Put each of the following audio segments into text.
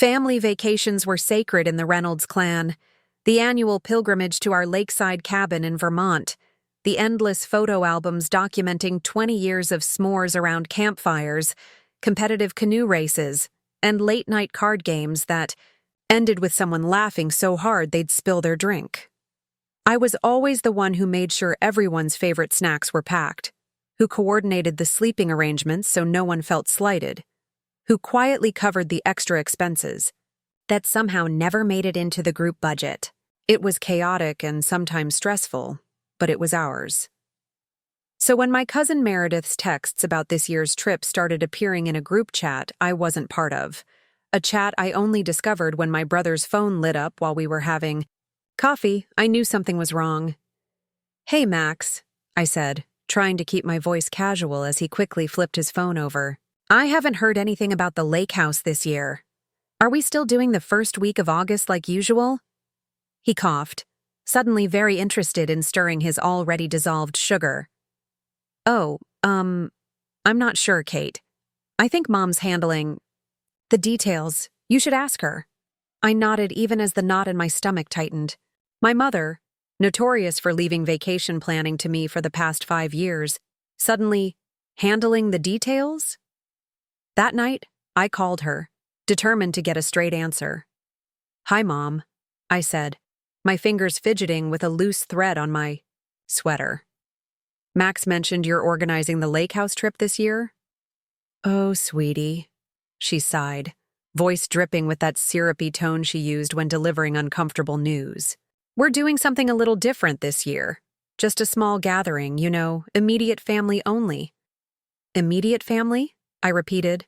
Family vacations were sacred in the Reynolds clan. The annual pilgrimage to our lakeside cabin in Vermont, the endless photo albums documenting 20 years of s'mores around campfires, competitive canoe races, and late-night card games that ended with someone laughing so hard they'd spill their drink. I was always the one who made sure everyone's favorite snacks were packed, who coordinated the sleeping arrangements so no one felt slighted, who quietly covered the extra expenses that somehow never made it into the group budget. It was chaotic and sometimes stressful, but it was ours. So when my cousin Meredith's texts about this year's trip started appearing in a group chat I wasn't part of, a chat I only discovered when my brother's phone lit up while we were having coffee, I knew something was wrong. "Hey, Max," I said, trying to keep my voice casual as he quickly flipped his phone over. "I haven't heard anything about the lake house this year. Are we still doing the first week of August like usual?" He coughed, suddenly very interested in stirring his already dissolved sugar. "Oh, I'm not sure, Kate. I think Mom's handling the details. You should ask her." I nodded even as the knot in my stomach tightened. My mother, notorious for leaving vacation planning to me for the past 5 years, suddenly handling the details? That night, I called her, determined to get a straight answer. "Hi, Mom," I said, my fingers fidgeting with a loose thread on my sweater. "Max mentioned you're organizing the lake house trip this year?" "Oh, sweetie," she sighed, voice dripping with that syrupy tone she used when delivering uncomfortable news. "We're doing something a little different this year. Just a small gathering, immediate family only." "Immediate family?" I repeated.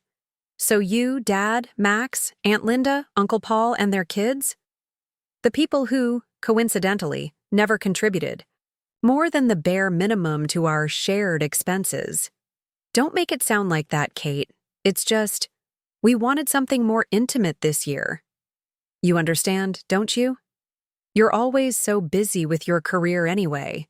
"So you, Dad, Max, Aunt Linda, Uncle Paul, and their kids? The people who, coincidentally, never contributed. More than the bare minimum to our shared expenses." "Don't make it sound like that, Kate. It's just, we wanted something more intimate this year. You understand, don't you? You're always so busy with your career anyway."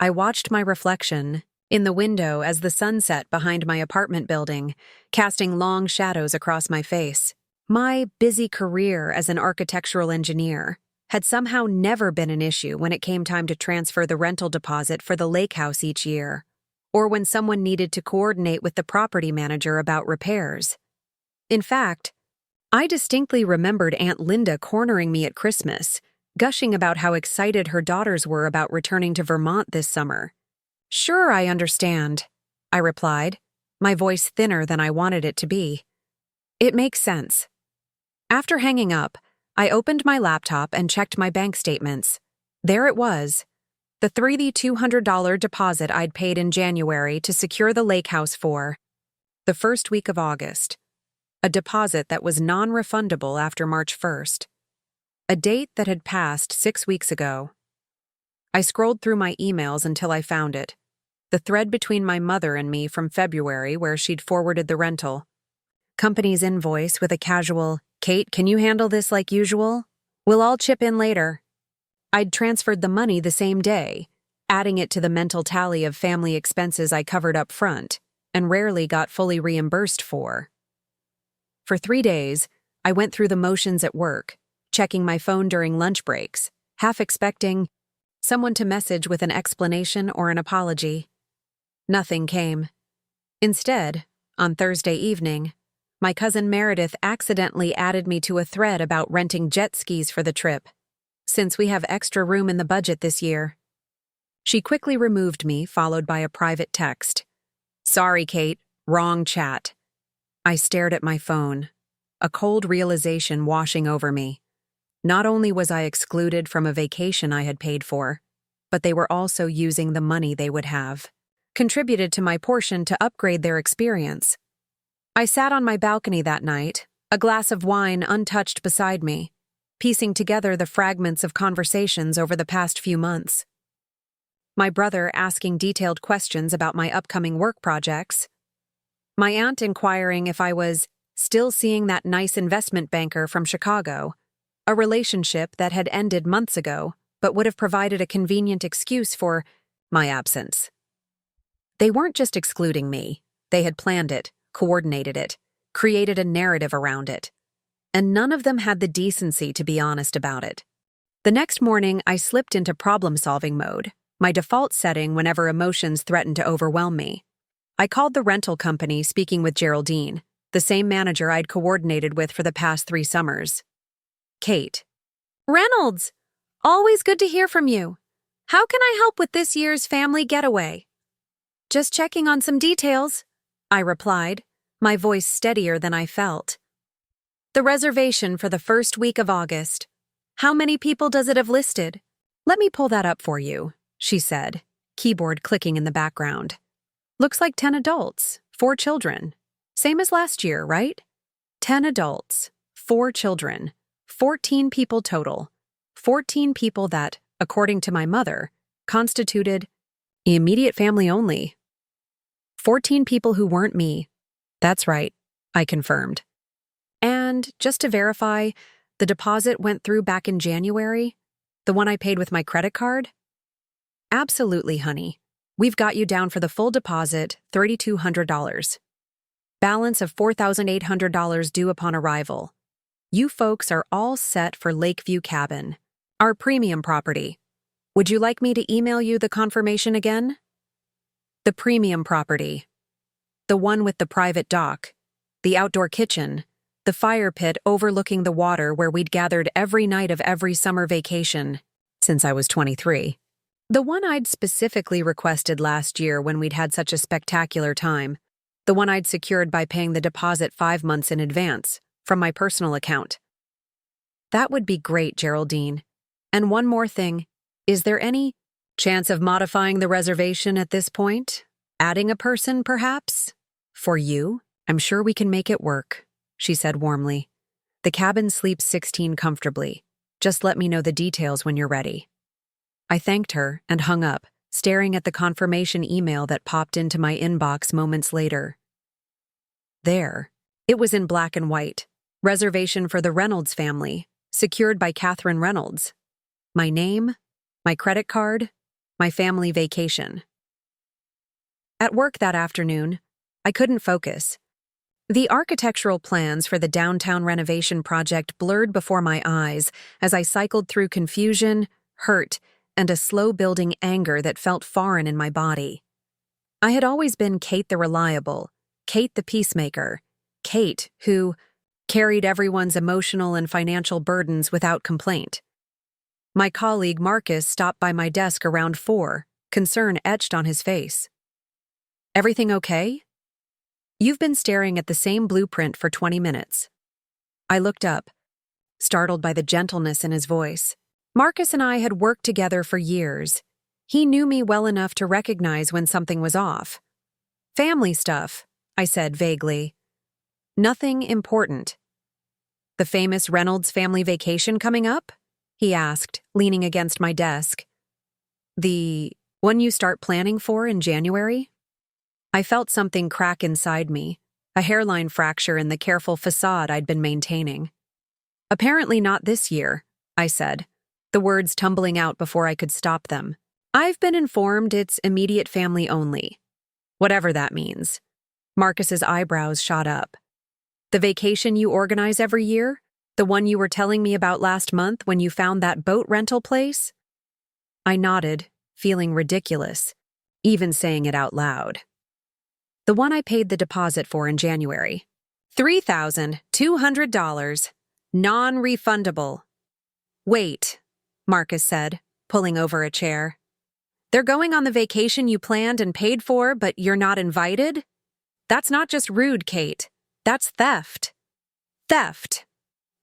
I watched my reflection in the window as the sun set behind my apartment building, casting long shadows across my face. My busy career as an architectural engineer had somehow never been an issue when it came time to transfer the rental deposit for the lake house each year, or when someone needed to coordinate with the property manager about repairs. In fact, I distinctly remembered Aunt Linda cornering me at Christmas, gushing about how excited her daughters were about returning to Vermont this summer. "Sure, I understand," I replied, my voice thinner than I wanted it to be. "It makes sense." After hanging up, I opened my laptop and checked my bank statements. There it was, the $3,200 deposit I'd paid in January to secure the lake house for the first week of August, a deposit that was non-refundable after March 1st, a date that had passed 6 weeks ago. I scrolled through my emails until I found it, the thread between my mother and me from February where she'd forwarded the rental. Company's invoice with a casual, "Kate, can you handle this like usual? We'll all chip in later." I'd transferred the money the same day, adding it to the mental tally of family expenses I covered up front and rarely got fully reimbursed for. For 3 days, I went through the motions at work, checking my phone during lunch breaks, half expecting someone to message with an explanation or an apology. Nothing came. Instead, on Thursday evening, my cousin Meredith accidentally added me to a thread about renting jet skis for the trip, since we have extra room in the budget this year. She quickly removed me, followed by a private text. "Sorry, Kate, wrong chat." I stared at my phone, a cold realization washing over me. Not only was I excluded from a vacation I had paid for, but they were also using the money they would have contributed to my portion to upgrade their experience. I sat on my balcony that night, a glass of wine untouched beside me, piecing together the fragments of conversations over the past few months. My brother asking detailed questions about my upcoming work projects. My aunt inquiring if I was still seeing that nice investment banker from Chicago, a relationship that had ended months ago but would have provided a convenient excuse for my absence. They weren't just excluding me. They had planned it, coordinated it, created a narrative around it. and none of them had the decency to be honest about it. The next morning, I slipped into problem-solving mode, my default setting whenever emotions threatened to overwhelm me. I called the rental company, speaking with Geraldine, the same manager I'd coordinated with for the past 3 summers. Kate. Reynolds! Always good to hear from you. How can I help with this year's family getaway? Just checking on some details, I replied, my voice steadier than I felt. The reservation for the first week of August. How many people does it have listed? Let me pull that up for you, she said, keyboard clicking in the background. Looks like 10 adults, 4 children. Same as last year, right? 10 adults, 4 children, 14 people total. 14 people that, according to my mother, constituted immediate family only. 14 people who weren't me. That's right, I confirmed. And just to verify, the deposit went through back in January? The one I paid with my credit card? Absolutely, honey. We've got you down for the full deposit, $3,200. Balance of $4,800 due upon arrival. You folks are all set for Lakeview Cabin, our premium property. Would you like me to email you the confirmation again? The premium property. The one with the private dock, the outdoor kitchen, the fire pit overlooking the water where we'd gathered every night of every summer vacation since I was 23. The one I'd specifically requested last year when we'd had such a spectacular time. The one I'd secured by paying the deposit 5 months in advance from my personal account. That would be great, Geraldine. And one more thing. Is there any chance of modifying the reservation at this point? Adding a person, perhaps? For you, I'm sure we can make it work, she said warmly. The cabin sleeps 16 comfortably. Just let me know the details when you're ready. I thanked her and hung up, staring at the confirmation email that popped into my inbox moments later. There, it was in black and white. Reservation for the Reynolds family, secured by Catherine Reynolds. My name, my credit card, my family vacation. At work that afternoon, I couldn't focus. The architectural plans for the downtown renovation project blurred before my eyes as I cycled through confusion, hurt, and a slow-building anger that felt foreign in my body. I had always been Kate the reliable, Kate the peacemaker, Kate who carried everyone's emotional and financial burdens without complaint. My colleague Marcus stopped by my desk around 4, concern etched on his face. Everything okay? You've been staring at the same blueprint for 20 minutes. I looked up, startled by the gentleness in his voice. Marcus and I had worked together for years. He knew me well enough to recognize when something was off. Family stuff, I said vaguely. Nothing important. The famous Reynolds family vacation coming up? He asked, leaning against my desk. The one you start planning for in January? I felt something crack inside me, a hairline fracture in the careful facade I'd been maintaining. Apparently not this year, I said, the words tumbling out before I could stop them. I've been informed it's immediate family only. Whatever that means. Marcus's eyebrows shot up. The vacation you organize every year? The one you were telling me about last month when you found that boat rental place? I nodded, feeling ridiculous, even saying it out loud. The one I paid the deposit for in January. $3,200. Non-refundable. Wait, Marcus said, pulling over a chair. They're going on the vacation you planned and paid for, but you're not invited? That's not just rude, Kate. That's theft. Theft.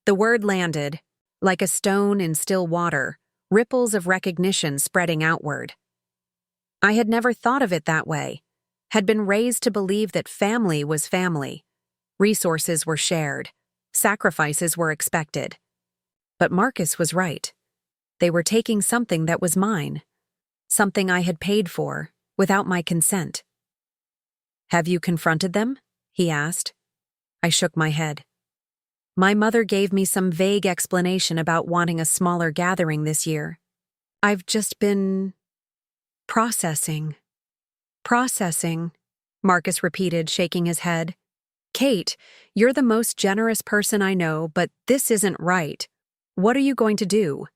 The word landed, like a stone in still water, ripples of recognition spreading outward. I had never thought of it that way, had been raised to believe that family was family. Resources were shared. Sacrifices were expected. But Marcus was right. They were taking something that was mine, something I had paid for, without my consent. Have you confronted them? He asked. I shook my head. My mother gave me some vague explanation about wanting a smaller gathering this year. I've just been processing, Marcus repeated, shaking his head. Kate, you're the most generous person I know, but this isn't right. What are you going to do?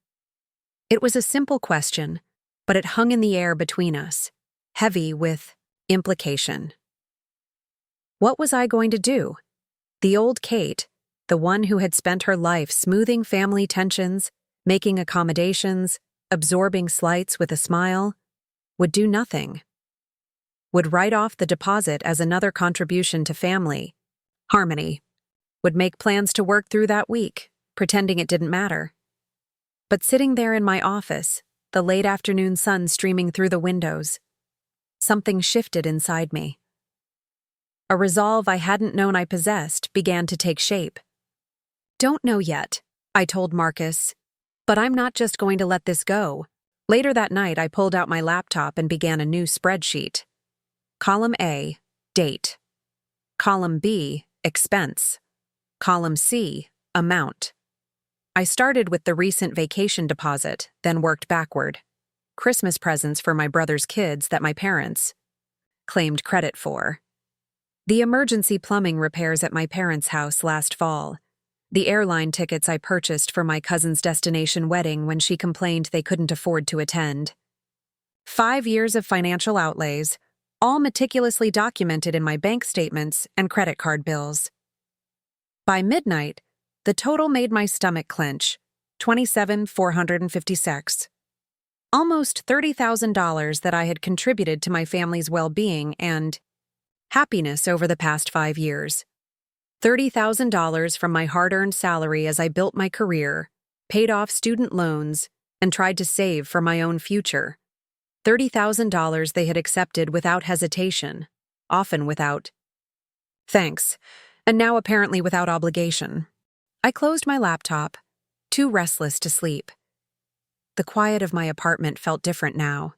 It was a simple question, but it hung in the air between us, heavy with implication. What was I going to do? The old Kate, the one who had spent her life smoothing family tensions, making accommodations, absorbing slights with a smile, would do nothing. Would write off the deposit as another contribution to family harmony. Would make plans to work through that week, pretending it didn't matter. But sitting there in my office, the late afternoon sun streaming through the windows, something shifted inside me. A resolve I hadn't known I possessed began to take shape. Don't know yet, I told Marcus, but I'm not just going to let this go. Later that night, I pulled out my laptop and began a new spreadsheet. Column A, date. Column B, expense. Column C, amount. I started with the recent vacation deposit, then worked backward. Christmas presents for my brother's kids that my parents claimed credit for. The emergency plumbing repairs at my parents' house last fall. The airline tickets I purchased for my cousin's destination wedding when she complained they couldn't afford to attend. 5 years of financial outlays, all meticulously documented in my bank statements and credit card bills. By midnight, the total made my stomach clench, $27,456. Almost $30,000 that I had contributed to my family's well-being and happiness over the past 5 years. $30,000 from my hard-earned salary as I built my career, paid off student loans, and tried to save for my own future. $30,000 they had accepted without hesitation, often without thanks, and now apparently without obligation. I closed my laptop, too restless to sleep. The quiet of my apartment felt different now.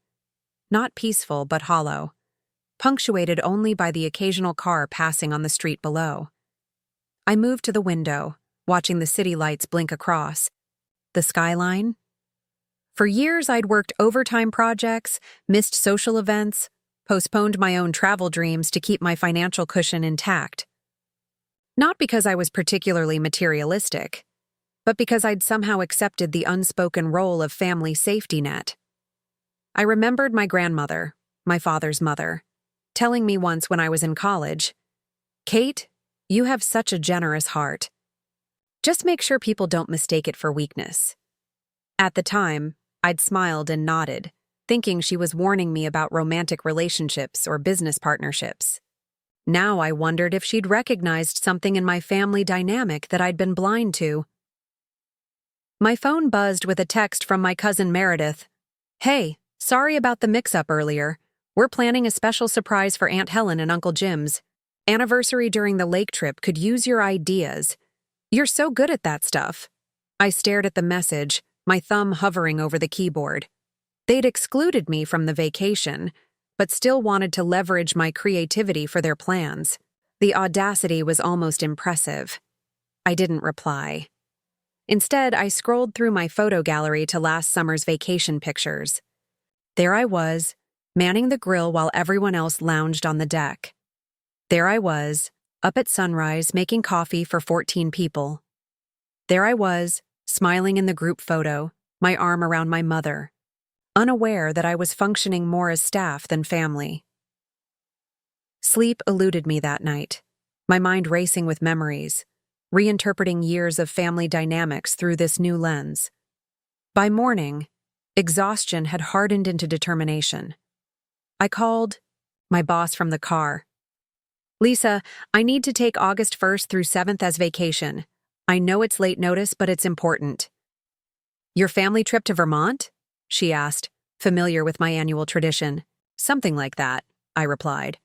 Not peaceful, but hollow, punctuated only by the occasional car passing on the street below. I moved to the window, watching the city lights blink across. The skyline? For years, I'd worked overtime projects, missed social events, postponed my own travel dreams to keep my financial cushion intact. Not because I was particularly materialistic, but because I'd somehow accepted the unspoken role of family safety net. I remembered my grandmother, my father's mother, telling me once when I was in college, "Kate, you have such a generous heart. Just make sure people don't mistake it for weakness." At the time, I'd smiled and nodded, thinking she was warning me about romantic relationships or business partnerships. Now I wondered if she'd recognized something in my family dynamic that I'd been blind to. My phone buzzed with a text from my cousin Meredith. "Hey, sorry about the mix-up earlier. We're planning a special surprise for Aunt Helen and Uncle Jim's. Anniversary during the lake trip could use your ideas. You're so good at that stuff." I stared at the message, my thumb hovering over the keyboard. They'd excluded me from the vacation, but still wanted to leverage my creativity for their plans. The audacity was almost impressive. I didn't reply. Instead, I scrolled through my photo gallery to last summer's vacation pictures. There I was, manning the grill while everyone else lounged on the deck. There I was, up at sunrise making coffee for 14 people. There I was, smiling in the group photo, my arm around my mother, unaware that I was functioning more as staff than family. Sleep eluded me that night, my mind racing with memories, reinterpreting years of family dynamics through this new lens. By morning, exhaustion had hardened into determination. I called my boss from the car. "Lisa, I need to take August 1st through 7th as vacation. I know it's late notice, but it's important." "Your family trip to Vermont?" she asked, familiar with my annual tradition. "Something like that," I replied.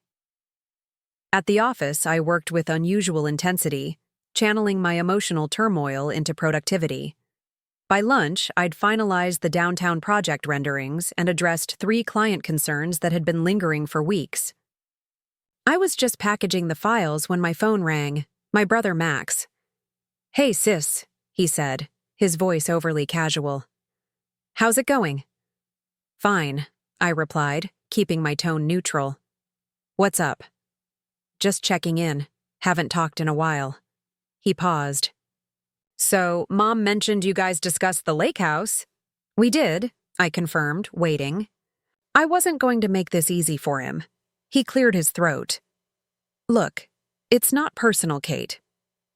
At the office, I worked with unusual intensity, channeling my emotional turmoil into productivity. By lunch, I'd finalized the downtown project renderings and addressed 3 client concerns that had been lingering for weeks. I was just packaging the files when my phone rang, my brother Max. "Hey, sis," he said, his voice overly casual. "How's it going?" "Fine," I replied, keeping my tone neutral. "What's up?" "Just checking in. Haven't talked in a while. He paused. So, Mom mentioned you guys discussed the lake house. We did, I confirmed, waiting. I wasn't going to make this easy for him. He cleared his throat. Look, it's not personal, Kate.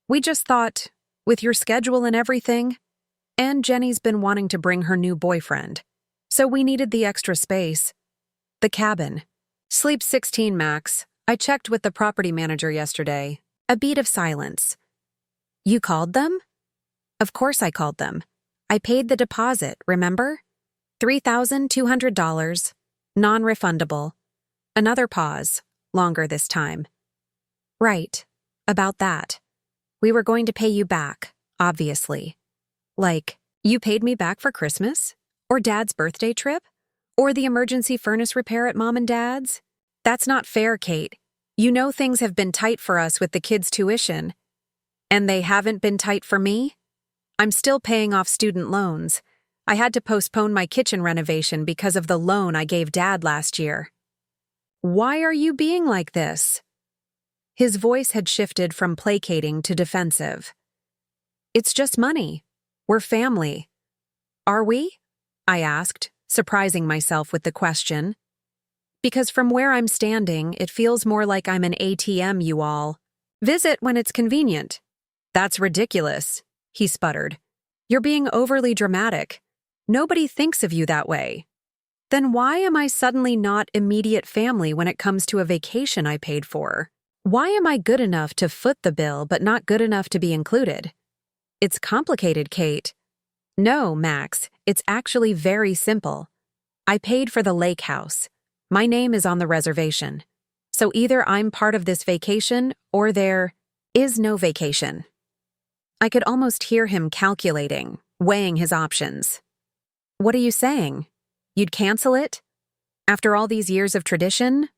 We just thought, with your schedule and everything, and Jenny's been wanting to bring her new boyfriend. So we needed the extra space. The cabin. Sleep 16 max. I checked with the property manager yesterday. A beat of silence. You called them? Of course I called them. I paid the deposit, remember? $3,200. Non-refundable. Another pause, longer this time. Right, about that. We were going to pay you back, obviously. Like, you paid me back for Christmas? Or Dad's birthday trip? Or the emergency furnace repair at Mom and Dad's? That's not fair, Kate. You know things have been tight for us with the kids' tuition. And they haven't been tight for me? I'm still paying off student loans. I had to postpone my kitchen renovation because of the loan I gave Dad last year. Why are you being like this? His voice had shifted from placating to defensive. It's just money. We're family. Are we? I asked, surprising myself with the question. Because from where I'm standing, it feels more like I'm an ATM, you all. Visit when it's convenient. That's ridiculous, he sputtered. You're being overly dramatic. Nobody thinks of you that way. Then why am I suddenly not immediate family when it comes to a vacation I paid for? Why am I good enough to foot the bill but not good enough to be included? It's complicated, Kate. No, Max, it's actually very simple. I paid for the lake house. My name is on the reservation. So either I'm part of this vacation or there is no vacation. I could almost hear him calculating, weighing his options. What are you saying? You'd cancel it? After all these years of tradition?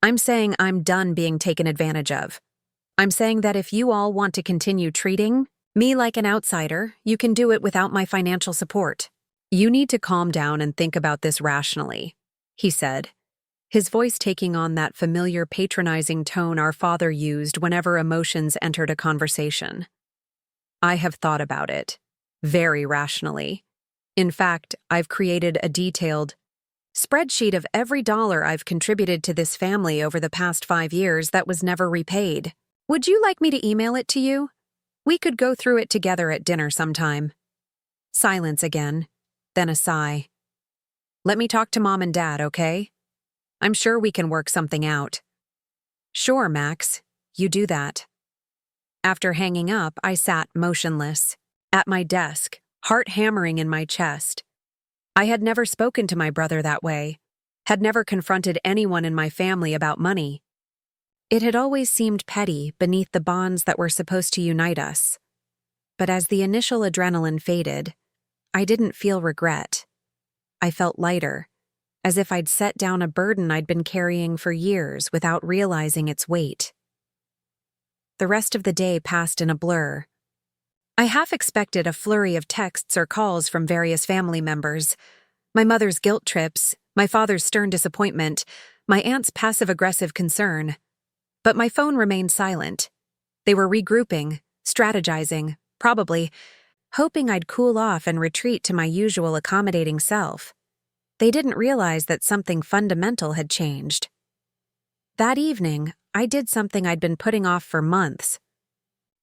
I'm saying I'm done being taken advantage of. I'm saying that if you all want to continue treating me like an outsider, you can do it without my financial support. You need to calm down and think about this rationally, he said, his voice taking on that familiar patronizing tone our father used whenever emotions entered a conversation. I have thought about it, very rationally. In fact, I've created a detailed spreadsheet of every dollar I've contributed to this family over the past 5 years that was never repaid. Would you like me to email it to you? We could go through it together at dinner sometime. Silence again, then a sigh. Let me talk to Mom and Dad, okay? I'm sure we can work something out. Sure, Max, you do that. After hanging up, I sat motionless, at my desk, heart hammering in my chest. I had never spoken to my brother that way, had never confronted anyone in my family about money. It had always seemed petty beneath the bonds that were supposed to unite us. But as the initial adrenaline faded, I didn't feel regret. I felt lighter, as if I'd set down a burden I'd been carrying for years without realizing its weight. The rest of the day passed in a blur. I half expected a flurry of texts or calls from various family members. My mother's guilt trips, my father's stern disappointment, my aunt's passive-aggressive concern. But my phone remained silent. They were regrouping, strategizing, probably, hoping I'd cool off and retreat to my usual accommodating self. They didn't realize that something fundamental had changed. That evening, I did something I'd been putting off for months.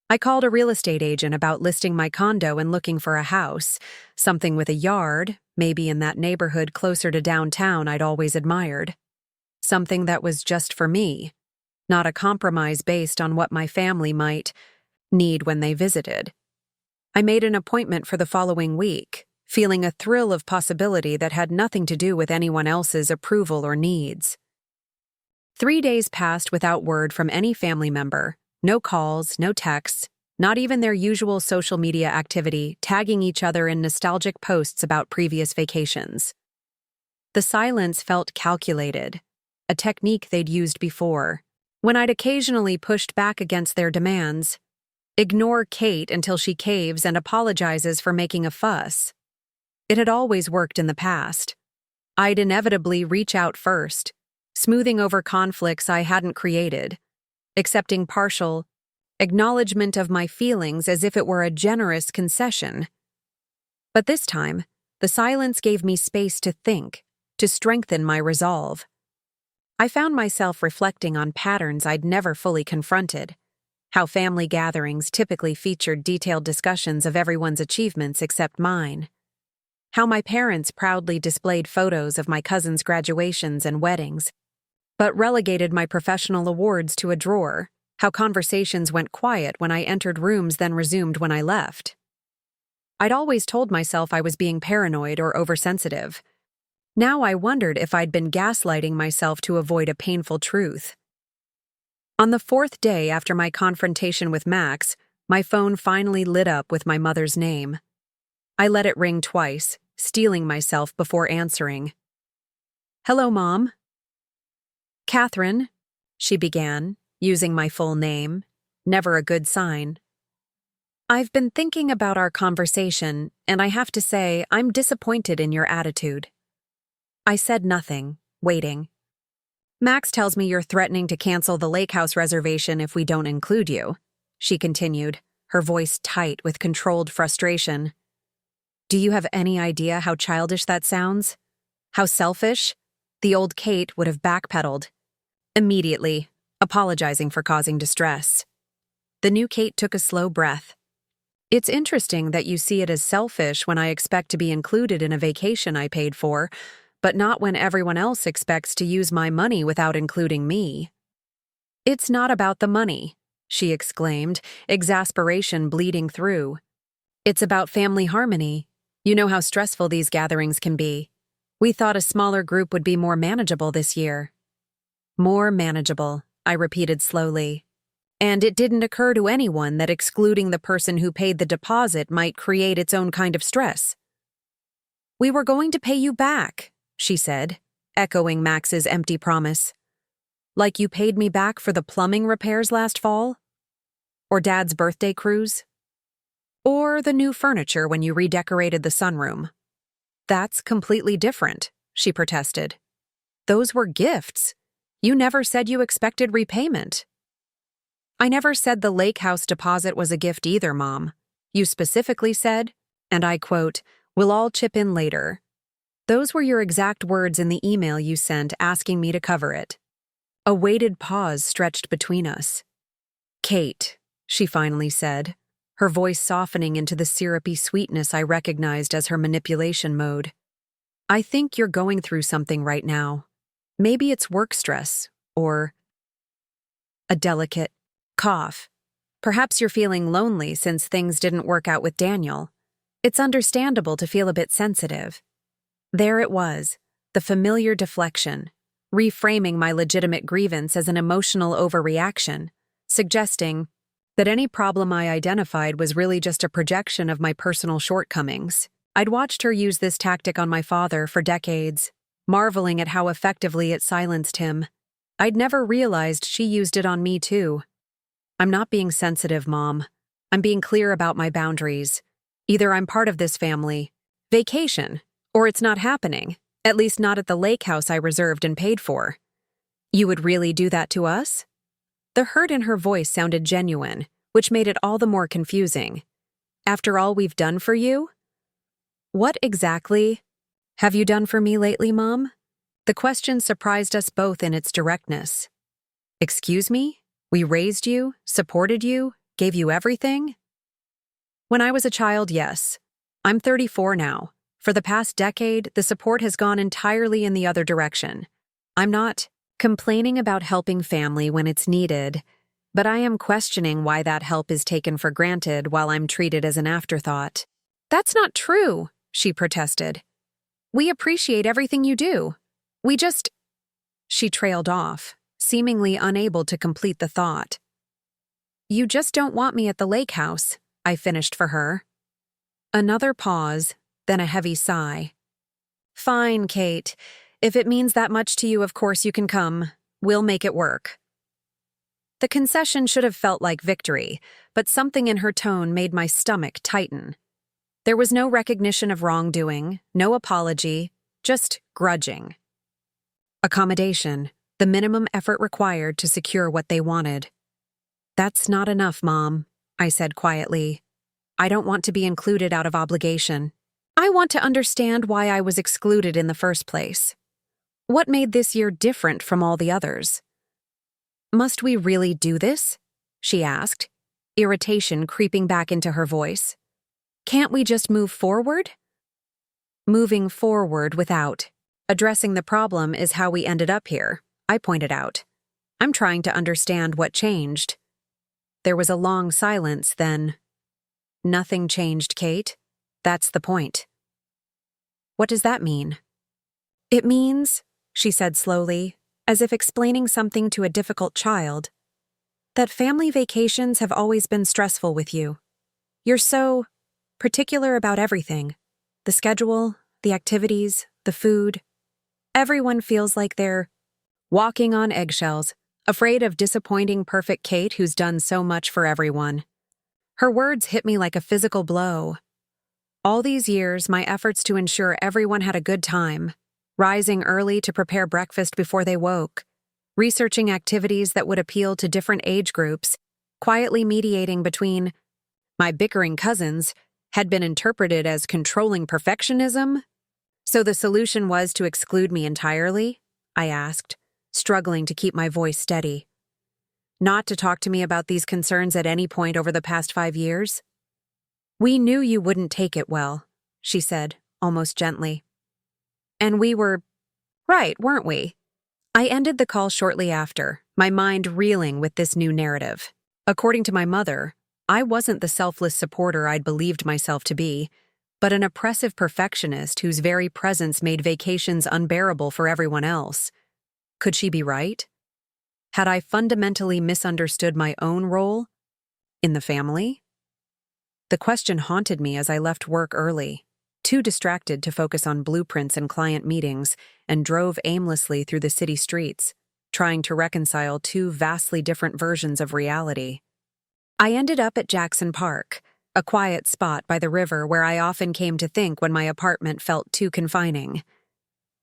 I called a real estate agent about listing my condo and looking for a house, something with a yard, maybe in that neighborhood closer to downtown I'd always admired. Something that was just for me, not a compromise based on what my family might need when they visited. I made an appointment for the following week, feeling a thrill of possibility that had nothing to do with anyone else's approval or needs. 3 days passed without word from any family member. No calls, no texts, not even their usual social media activity, tagging each other in nostalgic posts about previous vacations. The silence felt calculated, a technique they'd used before, when I'd occasionally pushed back against their demands. Ignore Kate until she caves and apologizes for making a fuss. It had always worked in the past. I'd inevitably reach out first, smoothing over conflicts I hadn't created. accepting partial acknowledgement of my feelings as if it were a generous concession. But this time, the silence gave me space to think, to strengthen my resolve. I found myself reflecting on patterns I'd never fully confronted. How family gatherings typically featured detailed discussions of everyone's achievements except mine. How my parents proudly displayed photos of my cousins' graduations and weddings, but relegated my professional awards to a drawer. How conversations went quiet when I entered rooms, then resumed when I left. I'd always told myself I was being paranoid or oversensitive. Now I wondered if I'd been gaslighting myself to avoid a painful truth. On the fourth day after my confrontation with Max, my phone finally lit up with my mother's name. I let it ring twice, steeling myself before answering. "Hello, Mom." "Catherine," she began, using my full name, never a good sign. "I've been thinking about our conversation, and I have to say I'm disappointed in your attitude." I said nothing, waiting. "Max tells me you're threatening to cancel the lake house reservation if we don't include you," she continued, her voice tight with controlled frustration. "Do you have any idea how childish that sounds? How selfish?" The old Kate would have backpedaled, immediately, apologizing for causing distress. The new Kate took a slow breath. "It's interesting that you see it as selfish when I expect to be included in a vacation I paid for, but not when everyone else expects to use my money without including me." "It's not about the money," she exclaimed, exasperation bleeding through. "It's about family harmony. You know how stressful these gatherings can be. We thought a smaller group would be more manageable this year." "More manageable," I repeated slowly. "And it didn't occur to anyone that excluding the person who paid the deposit might create its own kind of stress." "We were going to pay you back," she said, echoing Max's empty promise. "Like you paid me back for the plumbing repairs last fall? Or Dad's birthday cruise? Or the new furniture when you redecorated the sunroom?" "That's completely different," she protested. "Those were gifts. You never said you expected repayment." "I never said the lake house deposit was a gift either, Mom. You specifically said, and I quote, 'We'll all chip in later.' Those were your exact words in the email you sent asking me to cover it." A weighted pause stretched between us. "Kate," she finally said, her voice softening into the syrupy sweetness I recognized as her manipulation mode. "I think you're going through something right now. Maybe it's work stress, or a delicate cough. Perhaps you're feeling lonely since things didn't work out with Daniel. It's understandable to feel a bit sensitive." There it was, the familiar deflection, reframing my legitimate grievance as an emotional overreaction, suggesting that any problem I identified was really just a projection of my personal shortcomings. I'd watched her use this tactic on my father for decades, marveling at how effectively it silenced him. I'd never realized she used it on me too. "I'm not being sensitive, Mom. I'm being clear about my boundaries. Either I'm part of this family vacation, or it's not happening, at least not at the lake house I reserved and paid for." "You would really do that to us?" The hurt in her voice sounded genuine, which made it all the more confusing. "After all we've done for you?" "What exactly have you done for me lately, Mom?" The question surprised us both in its directness. "Excuse me? We raised you, supported you, gave you everything?" "When I was a child, yes. I'm 34 now. For the past decade, the support has gone entirely in the other direction. I'm not complaining about helping family when it's needed, but I am questioning why that help is taken for granted while I'm treated as an afterthought." "That's not true," she protested. "We appreciate everything you do. We just—" She trailed off, seemingly unable to complete the thought. "You just don't want me at the lake house," I finished for her. Another pause, then a heavy sigh. "Fine, Kate. If it means that much to you, of course you can come. We'll make it work." The concession should have felt like victory, but something in her tone made my stomach tighten. There was no recognition of wrongdoing, no apology, just grudging. Accommodation, the minimum effort required to secure what they wanted. "That's not enough, Mom," I said quietly. "I don't want to be included out of obligation. I want to understand why I was excluded in the first place. What made this year different from all the others?" "Must we really do this?" she asked, irritation creeping back into her voice. "Can't we just move forward?" "Moving forward without addressing the problem is how we ended up here," I pointed out. "I'm trying to understand what changed." There was a long silence, then, "Nothing changed, Kate. That's the point." "What does that mean?" "It means," she said slowly, as if explaining something to a difficult child, "that family vacations have always been stressful with you. You're so particular about everything. The schedule, the activities, the food. Everyone feels like they're walking on eggshells, afraid of disappointing perfect Kate who's done so much for everyone." Her words hit me like a physical blow. All these years, my efforts to ensure everyone had a good time, rising early to prepare breakfast before they woke, researching activities that would appeal to different age groups, quietly mediating between my bickering cousins, had been interpreted as controlling perfectionism. "So the solution was to exclude me entirely?" I asked, struggling to keep my voice steady. "Not to talk to me about these concerns at any point over the past 5 years?" "We knew you wouldn't take it well," she said, almost gently. "And we were right, weren't we?" I ended the call shortly after, my mind reeling with this new narrative. According to my mother, I wasn't the selfless supporter I'd believed myself to be, but an oppressive perfectionist whose very presence made vacations unbearable for everyone else. Could she be right? Had I fundamentally misunderstood my own role in the family? The question haunted me as I left work early, too distracted to focus on blueprints and client meetings, and drove aimlessly through the city streets, trying to reconcile two vastly different versions of reality. I ended up at Jackson Park, a quiet spot by the river where I often came to think when my apartment felt too confining.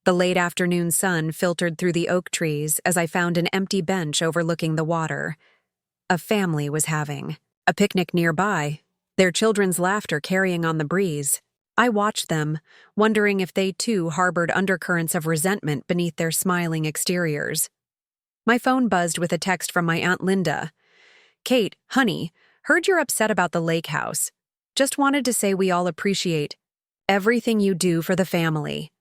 The late afternoon sun filtered through the oak trees as I found an empty bench overlooking the water. A family was having a picnic nearby, their children's laughter carrying on the breeze. I watched them, wondering if they too harbored undercurrents of resentment beneath their smiling exteriors. My phone buzzed with a text from my Aunt Linda. "Kate, honey, heard you're upset about the lake house. Just wanted to say we all appreciate everything you do for the family.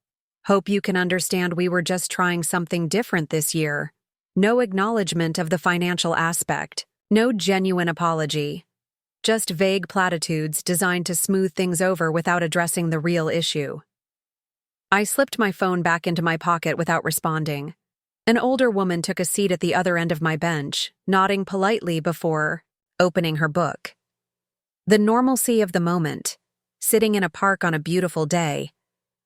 Hope you can understand we were just trying something different this year. No acknowledgement of the financial aspect. No genuine apology. Just vague platitudes designed to smooth things over without addressing the real issue." I slipped my phone back into my pocket without responding. An older woman took a seat at the other end of my bench, nodding politely before opening her book. The normalcy of the moment, sitting in a park on a beautiful day,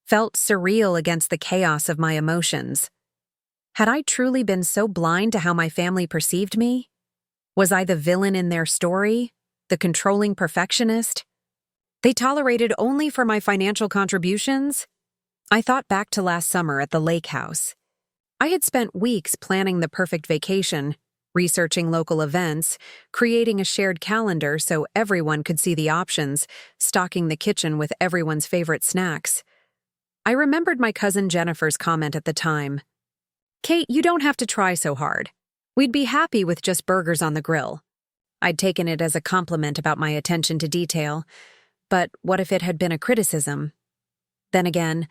felt surreal against the chaos of my emotions. Had I truly been so blind to how my family perceived me? Was I the villain in their story? The controlling perfectionist? They tolerated only for my financial contributions? I thought back to last summer at the lake house. I had spent weeks planning the perfect vacation, researching local events, creating a shared calendar so everyone could see the options, stocking the kitchen with everyone's favorite snacks. I remembered my cousin Jennifer's comment at the time. "Kate, you don't have to try so hard. We'd be happy with just burgers on the grill." I'd taken it as a compliment about my attention to detail, but what if it had been a criticism? Then again,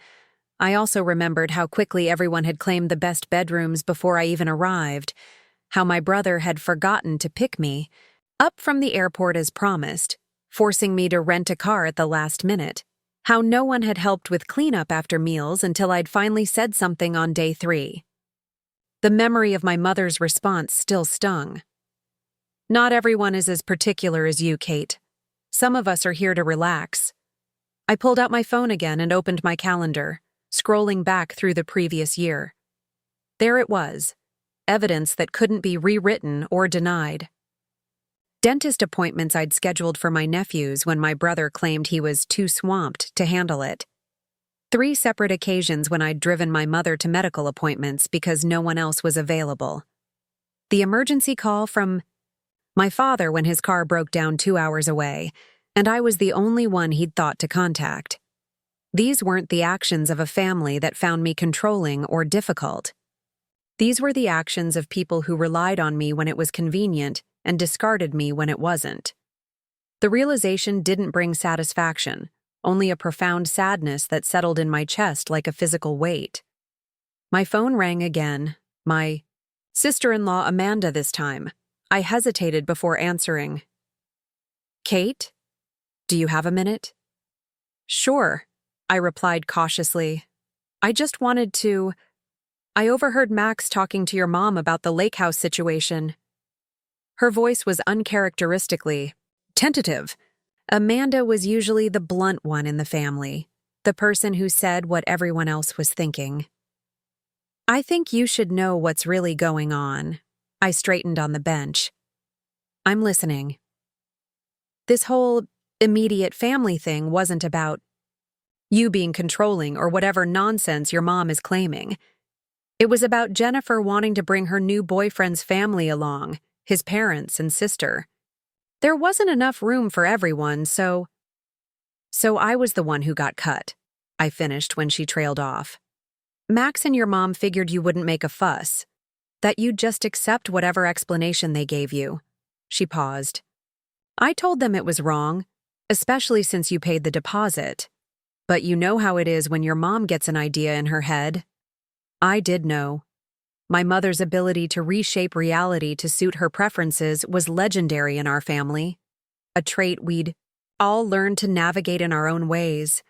I also remembered how quickly everyone had claimed the best bedrooms before I even arrived, how my brother had forgotten to pick me up from the airport as promised, forcing me to rent a car at the last minute, how no one had helped with cleanup after meals until I'd finally said something on day 3. The memory of my mother's response still stung. "Not everyone is as particular as you, Kate. Some of us are here to relax." I pulled out my phone again and opened my calendar, scrolling back through the previous year. There it was, evidence that couldn't be rewritten or denied. Dentist appointments I'd scheduled for my nephews when my brother claimed he was too swamped to handle it. 3 separate occasions when I'd driven my mother to medical appointments because no one else was available. The emergency call from My father when his car broke down 2 hours away, and I was the only one he'd thought to contact. These weren't the actions of a family that found me controlling or difficult. These were the actions of people who relied on me when it was convenient and discarded me when it wasn't. The realization didn't bring satisfaction, only a profound sadness that settled in my chest like a physical weight. My phone rang again. My sister-in-law Amanda this time. I hesitated before answering. "Kate? Do you have a minute?" "Sure," I replied cautiously. "I just wanted to... I overheard Max talking to your mom about the lake house situation." Her voice was uncharacteristically tentative. Amanda was usually the blunt one in the family, the person who said what everyone else was thinking. "I think you should know what's really going on." I straightened on the bench. "I'm listening." "This whole immediate family thing wasn't about you being controlling or whatever nonsense your mom is claiming. It was about Jennifer wanting to bring her new boyfriend's family along, his parents and sister. There wasn't enough room for everyone, so I was the one who got cut," I finished when she trailed off. "Max and your mom figured you wouldn't make a fuss, that you'd just accept whatever explanation they gave you." She paused. "I told them it was wrong, especially since you paid the deposit. But you know how it is when your mom gets an idea in her head." I did know. My mother's ability to reshape reality to suit her preferences was legendary in our family, a trait we'd all learned to navigate in our own ways.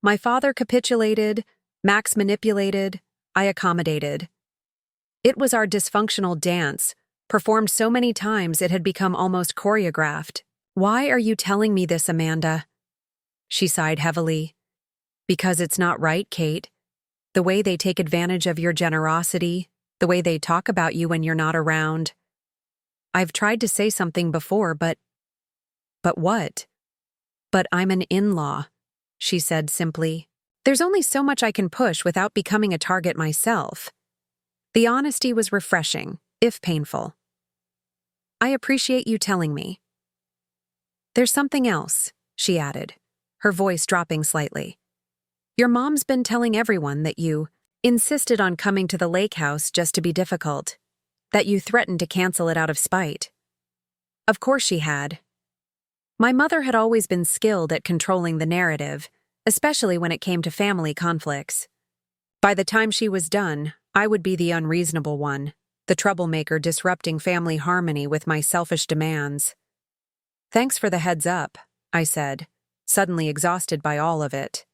My father capitulated, Max manipulated, I accommodated. It was our dysfunctional dance, performed so many times it had become almost choreographed. "Why are you telling me this, Amanda?" She sighed heavily. "Because it's not right, Kate. The way they take advantage of your generosity, the way they talk about you when you're not around. I've tried to say something before, but what?" "But I'm an in-law," she said simply. "There's only so much I can push without becoming a target myself." The honesty was refreshing, if painful. "I appreciate you telling me." "There's something else," she added, her voice dropping slightly. "Your mom's been telling everyone that you insisted on coming to the lake house just to be difficult, that you threatened to cancel it out of spite." Of course she had. My mother had always been skilled at controlling the narrative, especially when it came to family conflicts. By the time she was done, I would be the unreasonable one, the troublemaker disrupting family harmony with my selfish demands. "Thanks for the heads up," I said, suddenly exhausted by all of it.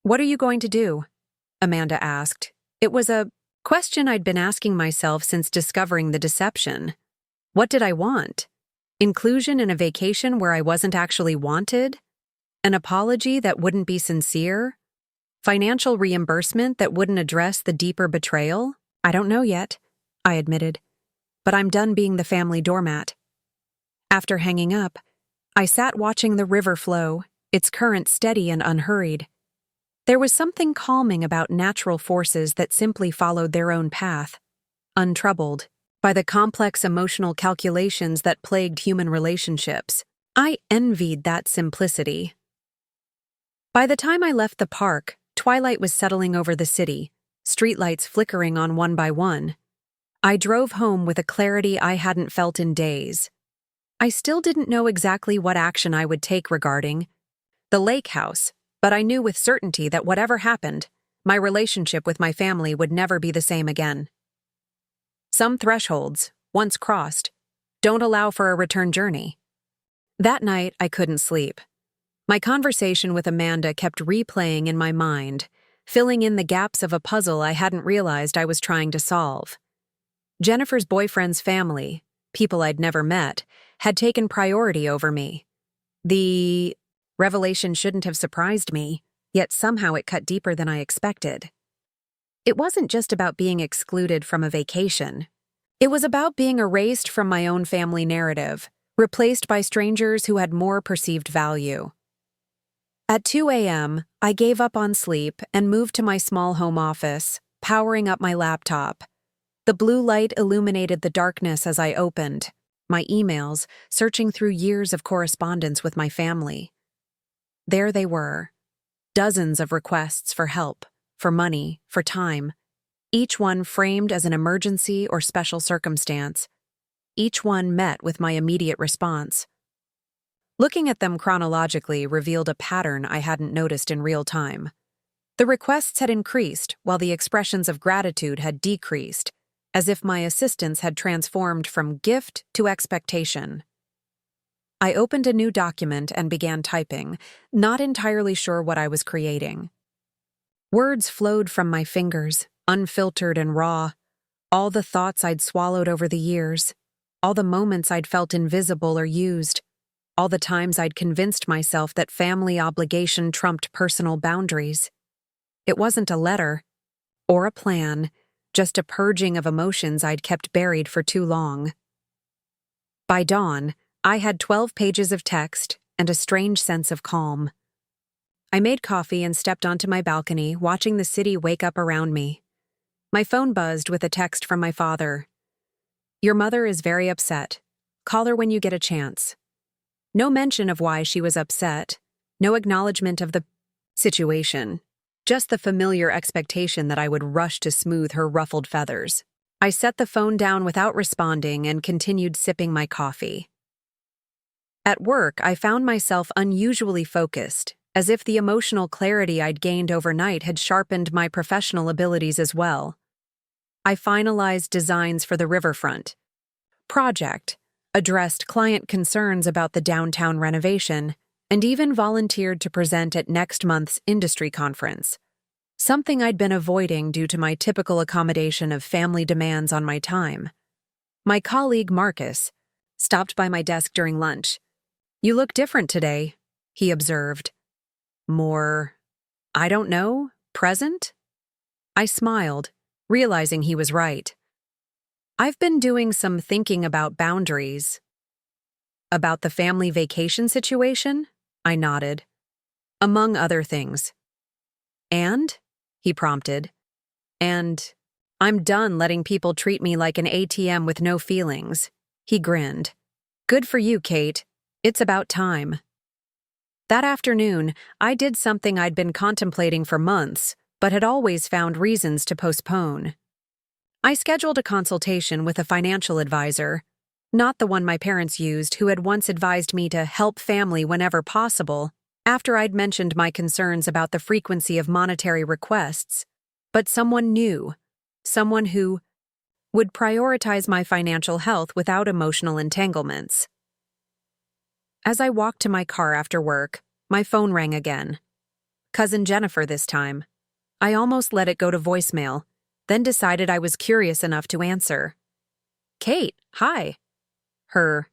"What are you going to do?" Amanda asked. It was a question I'd been asking myself since discovering the deception. What did I want? Inclusion in a vacation where I wasn't actually wanted? An apology that wouldn't be sincere? Financial reimbursement that wouldn't address the deeper betrayal? I don't know yet, I admitted. But I'm done being the family doormat. After hanging up, I sat watching the river flow, its current steady and unhurried. There was something calming about natural forces that simply followed their own path, untroubled by the complex emotional calculations that plagued human relationships. I envied that simplicity. By the time I left the park, twilight was settling over the city, streetlights flickering on one by one. I drove home with a clarity I hadn't felt in days. I still didn't know exactly what action I would take regarding the lake house, but I knew with certainty that whatever happened, my relationship with my family would never be the same again. Some thresholds, once crossed, don't allow for a return journey. That night, I couldn't sleep. My conversation with Amanda kept replaying in my mind, filling in the gaps of a puzzle I hadn't realized I was trying to solve. Jennifer's boyfriend's family, people I'd never met, had taken priority over me. The revelation shouldn't have surprised me, yet somehow it cut deeper than I expected. It wasn't just about being excluded from a vacation. It was about being erased from my own family narrative, replaced by strangers who had more perceived value. At 2 a.m., I gave up on sleep and moved to my small home office, powering up my laptop. The blue light illuminated the darkness as I opened, my emails, searching through years of correspondence with my family. There they were, dozens of requests for help, for money, for time, each one framed as an emergency or special circumstance. Each one met with my immediate response. Looking at them chronologically revealed a pattern I hadn't noticed in real time. The requests had increased while the expressions of gratitude had decreased, as if my assistance had transformed from gift to expectation. I opened a new document and began typing, not entirely sure what I was creating. Words flowed from my fingers, unfiltered and raw, all the thoughts I'd swallowed over the years, all the moments I'd felt invisible or used, all the times I'd convinced myself that family obligation trumped personal boundaries. It wasn't a letter, or a plan, just a purging of emotions I'd kept buried for too long. By dawn, I had 12 pages of text and a strange sense of calm. I made coffee and stepped onto my balcony, watching the city wake up around me. My phone buzzed with a text from my father. "Your mother is very upset. Call her when you get a chance." No mention of why she was upset, no acknowledgement of the situation, just the familiar expectation that I would rush to smooth her ruffled feathers. I set the phone down without responding and continued sipping my coffee. At work, I found myself unusually focused, as if the emotional clarity I'd gained overnight had sharpened my professional abilities as well. I finalized designs for the riverfront project, addressed client concerns about the downtown renovation, and even volunteered to present at next month's industry conference, something I'd been avoiding due to my typical accommodation of family demands on my time. My colleague Marcus stopped by my desk during lunch. "You look different today," he observed. "More, I don't know, present?" I smiled, realizing he was right. "I've been doing some thinking about boundaries." "About the family vacation situation?" I nodded. "Among other things." "And?" he prompted. "And I'm done letting people treat me like an ATM with no feelings." He grinned. "Good for you, Kate. It's about time." That afternoon, I did something I'd been contemplating for months, but had always found reasons to postpone. I scheduled a consultation with a financial advisor, not the one my parents used, who had once advised me to help family whenever possible, after I'd mentioned my concerns about the frequency of monetary requests, but someone new, someone who would prioritize my financial health without emotional entanglements. As I walked to my car after work, my phone rang again. Cousin Jennifer this time. I almost let it go to voicemail, then decided I was curious enough to answer. "Kate, hi." Her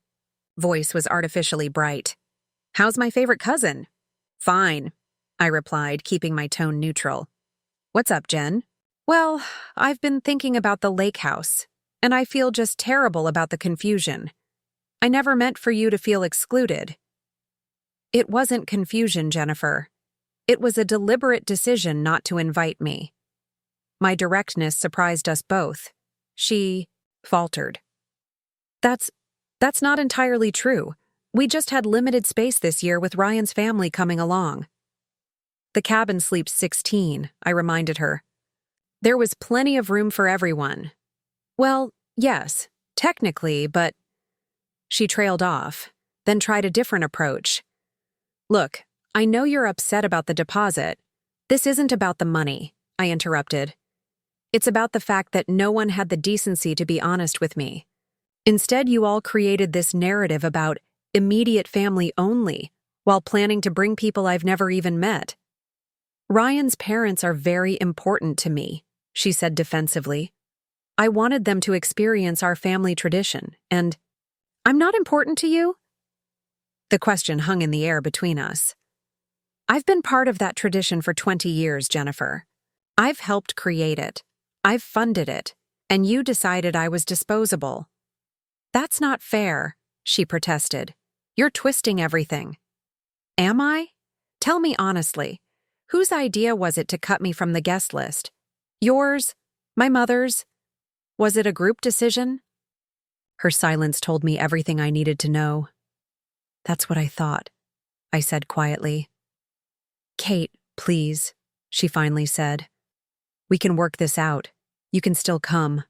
voice was artificially bright. "How's my favorite cousin?" "Fine," I replied, keeping my tone neutral. "What's up, Jen?" "Well, I've been thinking about the lake house, and I feel just terrible about the confusion. I never meant for you to feel excluded." "It wasn't confusion, Jennifer. It was a deliberate decision not to invite me." My directness surprised us both. She faltered. That's not entirely true. We just had limited space this year with Ryan's family coming along." "The cabin sleeps 16, I reminded her. "There was plenty of room for everyone." "Well, yes, technically, but—" She trailed off, then tried a different approach. "Look, I know you're upset about the deposit. This isn't about the money," I interrupted. "It's about the fact that no one had the decency to be honest with me. Instead, you all created this narrative about immediate family only, while planning to bring people I've never even met. Ryan's parents are very important to me," she said defensively. "I wanted them to experience our family tradition, and I'm not important to you?" The question hung in the air between us. "I've been part of that tradition for 20 years, Jennifer. I've helped create it. I've funded it, and you decided I was disposable." "That's not fair," she protested. "You're twisting everything." "Am I? Tell me honestly, whose idea was it to cut me from the guest list? Yours? My mother's? Was it a group decision?" Her silence told me everything I needed to know. "That's what I thought," I said quietly. "Kate, please," she finally said. "We can work this out. You can still come.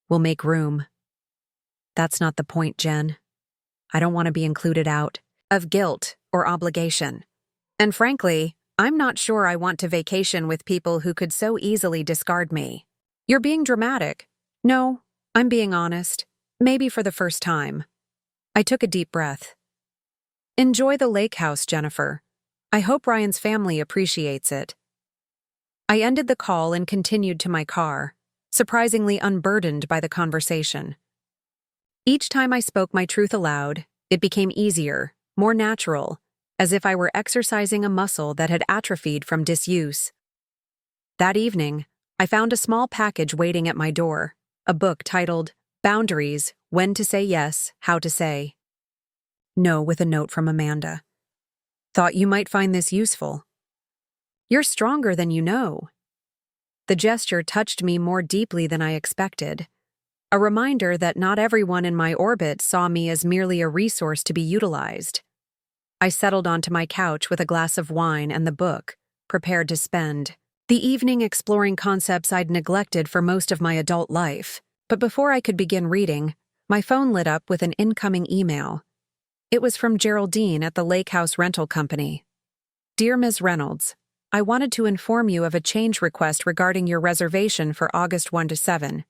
We'll make room." "That's not the point, Jen. I don't want to be included out of guilt or obligation. And frankly, I'm not sure I want to vacation with people who could so easily discard me." "You're being dramatic." "No, I'm being honest. Maybe for the first time." I took a deep breath. "Enjoy the lake house, Jennifer. I hope Ryan's family appreciates it." I ended the call and continued to my car, surprisingly unburdened by the conversation. Each time I spoke my truth aloud, it became easier, more natural, as if I were exercising a muscle that had atrophied from disuse. That evening, I found a small package waiting at my door, a book titled Boundaries: When to Say Yes, How to Say No, with a note from Amanda. "Thought you might find this useful. You're stronger than you know." The gesture touched me more deeply than I expected, a reminder that not everyone in my orbit saw me as merely a resource to be utilized. I settled onto my couch with a glass of wine and the book, prepared to spend the evening exploring concepts I'd neglected for most of my adult life. But before I could begin reading, my phone lit up with an incoming email. It was from Geraldine at the Lake House Rental Company. "Dear Ms. Reynolds, I wanted to inform you of a change request regarding your reservation for August 1 to 7.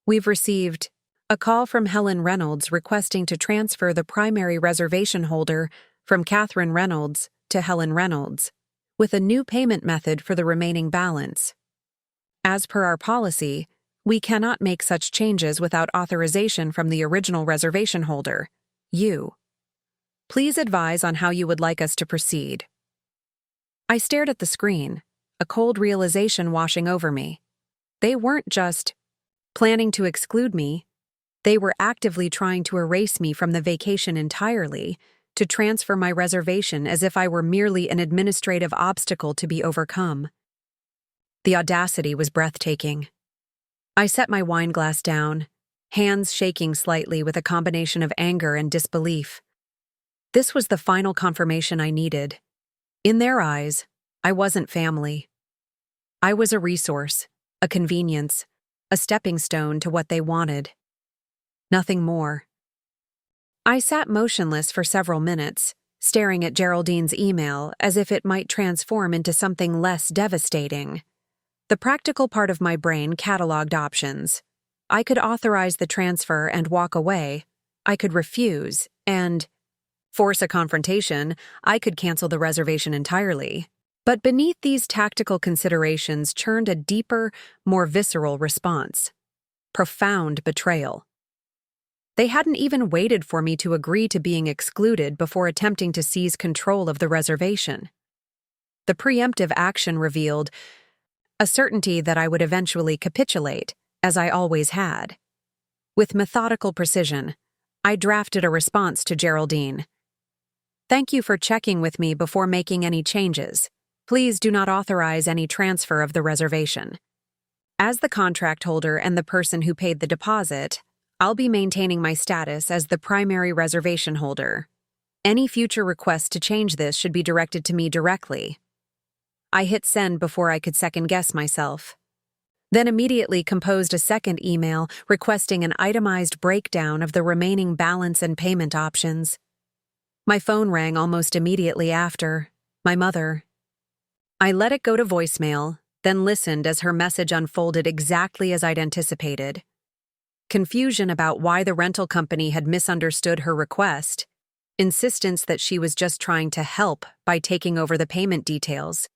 We've received a call from Helen Reynolds requesting to transfer the primary reservation holder from Catherine Reynolds to Helen Reynolds, with a new payment method for the remaining balance. As per our policy, we cannot make such changes without authorization from the original reservation holder, you. Please advise on how you would like us to proceed." I stared at the screen, a cold realization washing over me. They weren't just planning to exclude me, they were actively trying to erase me from the vacation entirely, to transfer my reservation as if I were merely an administrative obstacle to be overcome. The audacity was breathtaking. I set my wine glass down, hands shaking slightly with a combination of anger and disbelief. This was the final confirmation I needed. In their eyes, I wasn't family. I was a resource, a convenience, a stepping stone to what they wanted. Nothing more. I sat motionless for several minutes, staring at Geraldine's email as if it might transform into something less devastating. The practical part of my brain cataloged options. I could authorize the transfer and walk away. I could refuse and force a confrontation. I could cancel the reservation entirely. But beneath these tactical considerations churned a deeper, more visceral response. Profound betrayal. They hadn't even waited for me to agree to being excluded before attempting to seize control of the reservation. The preemptive action revealed a certainty that I would eventually capitulate, as I always had. With methodical precision, I drafted a response to Geraldine. "Thank you for checking with me before making any changes. Please do not authorize any transfer of the reservation. As the contract holder and the person who paid the deposit, I'll be maintaining my status as the primary reservation holder. Any future requests to change this should be directed to me directly." I hit send before I could second-guess myself. Then immediately composed a second email requesting an itemized breakdown of the remaining balance and payment options. My phone rang almost immediately after. My mother. I let it go to voicemail, then listened as her message unfolded exactly as I'd anticipated. Confusion about why the rental company had misunderstood her request, insistence that she was just trying to help by taking over the payment details,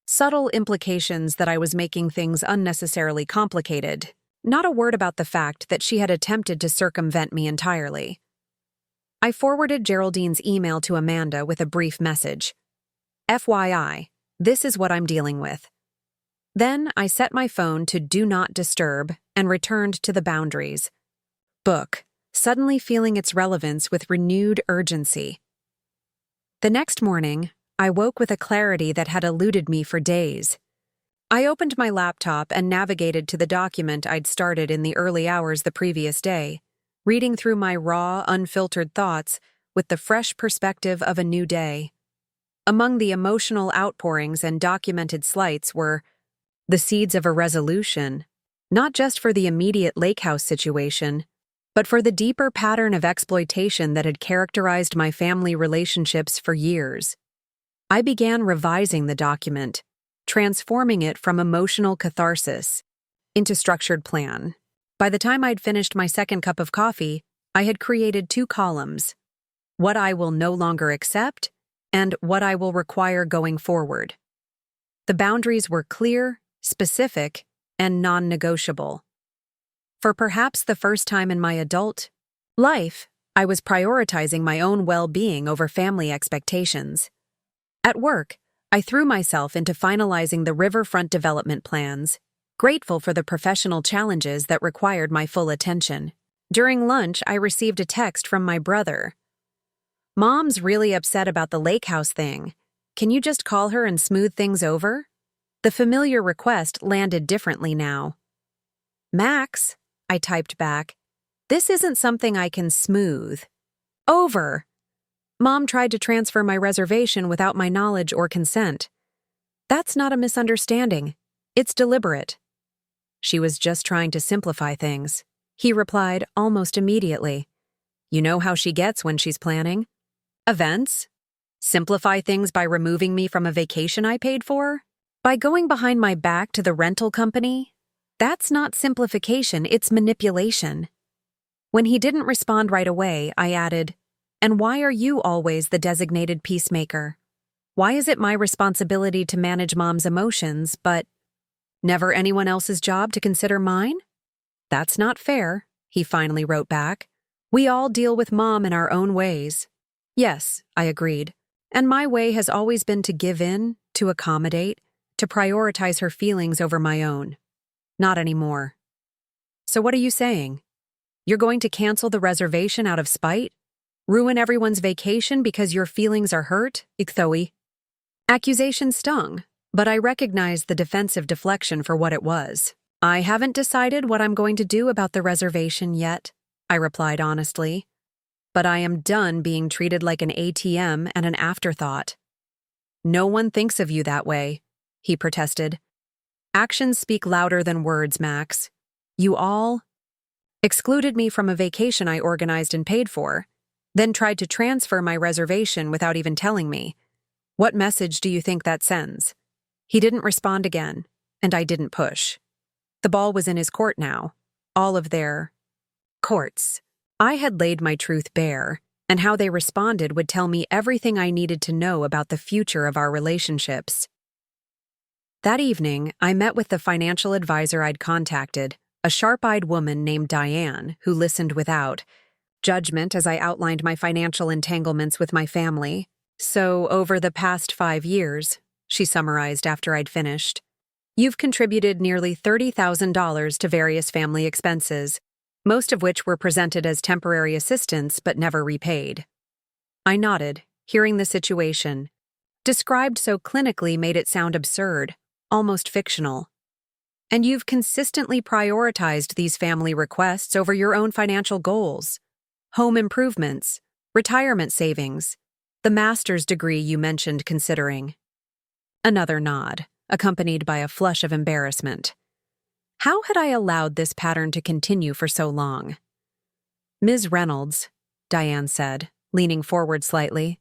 subtle implications that I was making things unnecessarily complicated, not a word about the fact that she had attempted to circumvent me entirely. I forwarded Geraldine's email to Amanda with a brief message. "FYI, this is what I'm dealing with." Then I set my phone to Do Not Disturb and returned to the Boundaries book, suddenly feeling its relevance with renewed urgency. The next morning, I woke with a clarity that had eluded me for days. I opened my laptop and navigated to the document I'd started in the early hours the previous day, reading through my raw, unfiltered thoughts with the fresh perspective of a new day. Among the emotional outpourings and documented slights were the seeds of a resolution, not just for the immediate lake house situation, but for the deeper pattern of exploitation that had characterized my family relationships for years. I began revising the document, transforming it from emotional catharsis into structured plan. By the time I'd finished my second cup of coffee, I had created 2 columns: what I will no longer accept and what I will require going forward. The boundaries were clear, specific, and non-negotiable. For perhaps the first time in my adult life, I was prioritizing my own well-being over family expectations. At work, I threw myself into finalizing the riverfront development plans, grateful for the professional challenges that required my full attention. During lunch, I received a text from my brother. "Mom's really upset about the lake house thing. Can you just call her and smooth things over?" The familiar request landed differently now. "Max," I typed back, "this isn't something I can smooth over. Mom tried to transfer my reservation without my knowledge or consent. That's not a misunderstanding. It's deliberate." "She was just trying to simplify things," he replied almost immediately. "You know how she gets when she's planning events? Simplify things by removing me from a vacation I paid for? By going behind my back to the rental company? That's not simplification, it's manipulation." When he didn't respond right away, I added, "And why are you always the designated peacemaker? Why is it my responsibility to manage Mom's emotions, but never anyone else's job to consider mine?" "That's not fair," he finally wrote back. "We all deal with Mom in our own ways." "Yes," I agreed, "and my way has always been to give in, to accommodate, to prioritize her feelings over my own. Not anymore." "So what are you saying? You're going to cancel the reservation out of spite? Ruin everyone's vacation because your feelings are hurt, Ichthoe?" Accusation stung, but I recognized the defensive deflection for what it was. "I haven't decided what I'm going to do about the reservation yet," I replied honestly. "But I am done being treated like an ATM and an afterthought." "No one thinks of you that way," he protested. "Actions speak louder than words, Max. You all excluded me from a vacation I organized and paid for, then tried to transfer my reservation without even telling me. What message do you think that sends?" He didn't respond again, and I didn't push. The ball was in his court now, all of their courts. I had laid my truth bare, and how they responded would tell me everything I needed to know about the future of our relationships. That evening, I met with the financial advisor I'd contacted, a sharp-eyed woman named Diane, who listened without judgment as I outlined my financial entanglements with my family. "So, over the past 5 years," she summarized after I'd finished, "you've contributed nearly $30,000 to various family expenses, most of which were presented as temporary assistance but never repaid." I nodded, hearing the situation. Described so clinically made it sound absurd, almost fictional. "And you've consistently prioritized these family requests over your own financial goals. Home improvements, retirement savings, the master's degree you mentioned considering." Another nod, accompanied by a flush of embarrassment. How had I allowed this pattern to continue for so long? "Ms. Reynolds," Diane said, leaning forward slightly,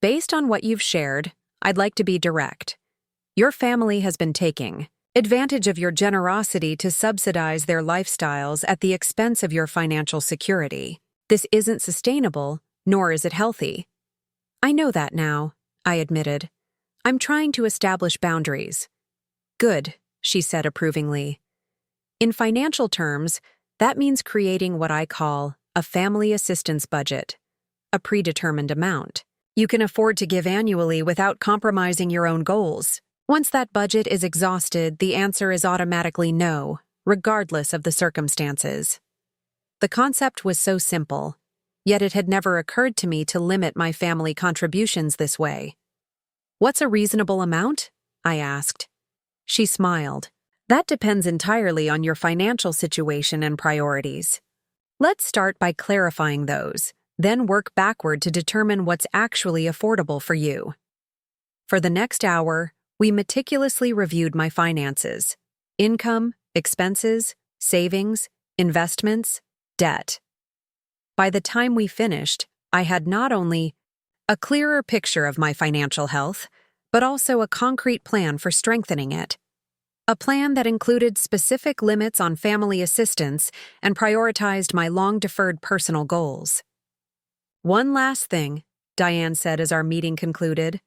"based on what you've shared, I'd like to be direct. Your family has been taking advantage of your generosity to subsidize their lifestyles at the expense of your financial security. This isn't sustainable, nor is it healthy." "I know that now," I admitted. "I'm trying to establish boundaries." "Good," she said approvingly. "In financial terms, that means creating what I call a family assistance budget, a predetermined amount you can afford to give annually without compromising your own goals. Once that budget is exhausted, the answer is automatically no, regardless of the circumstances." The concept was so simple, yet it had never occurred to me to limit my family contributions this way. "What's a reasonable amount?" I asked. She smiled. "That depends entirely on your financial situation and priorities. Let's start by clarifying those, then work backward to determine what's actually affordable for you. For the next hour, we meticulously reviewed my finances: income, expenses, savings, investments, debt. By the time we finished, I had not only a clearer picture of my financial health, but also a concrete plan for strengthening it. A plan that included specific limits on family assistance and prioritized my long-deferred personal goals. One last thing, Diane said as our meeting concluded.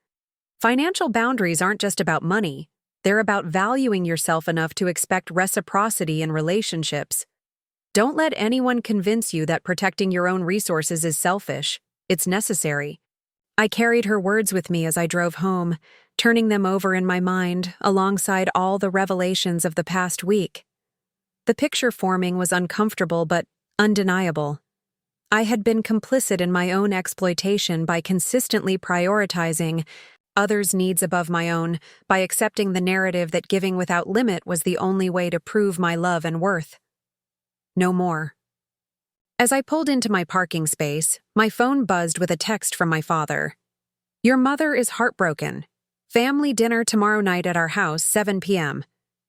Financial boundaries aren't just about money. They're about valuing yourself enough to expect reciprocity in relationships. Don't let anyone convince you that protecting your own resources is selfish. It's necessary. I carried her words with me as I drove home, turning them over in my mind alongside all the revelations of the past week. The picture forming was uncomfortable but undeniable. I had been complicit in my own exploitation by consistently prioritizing others' needs above my own, by accepting the narrative that giving without limit was the only way to prove my love and worth. No more. As I pulled into my parking space, my phone buzzed with a text from my father. "Your mother is heartbroken. Family dinner tomorrow night at our house, 7 p.m.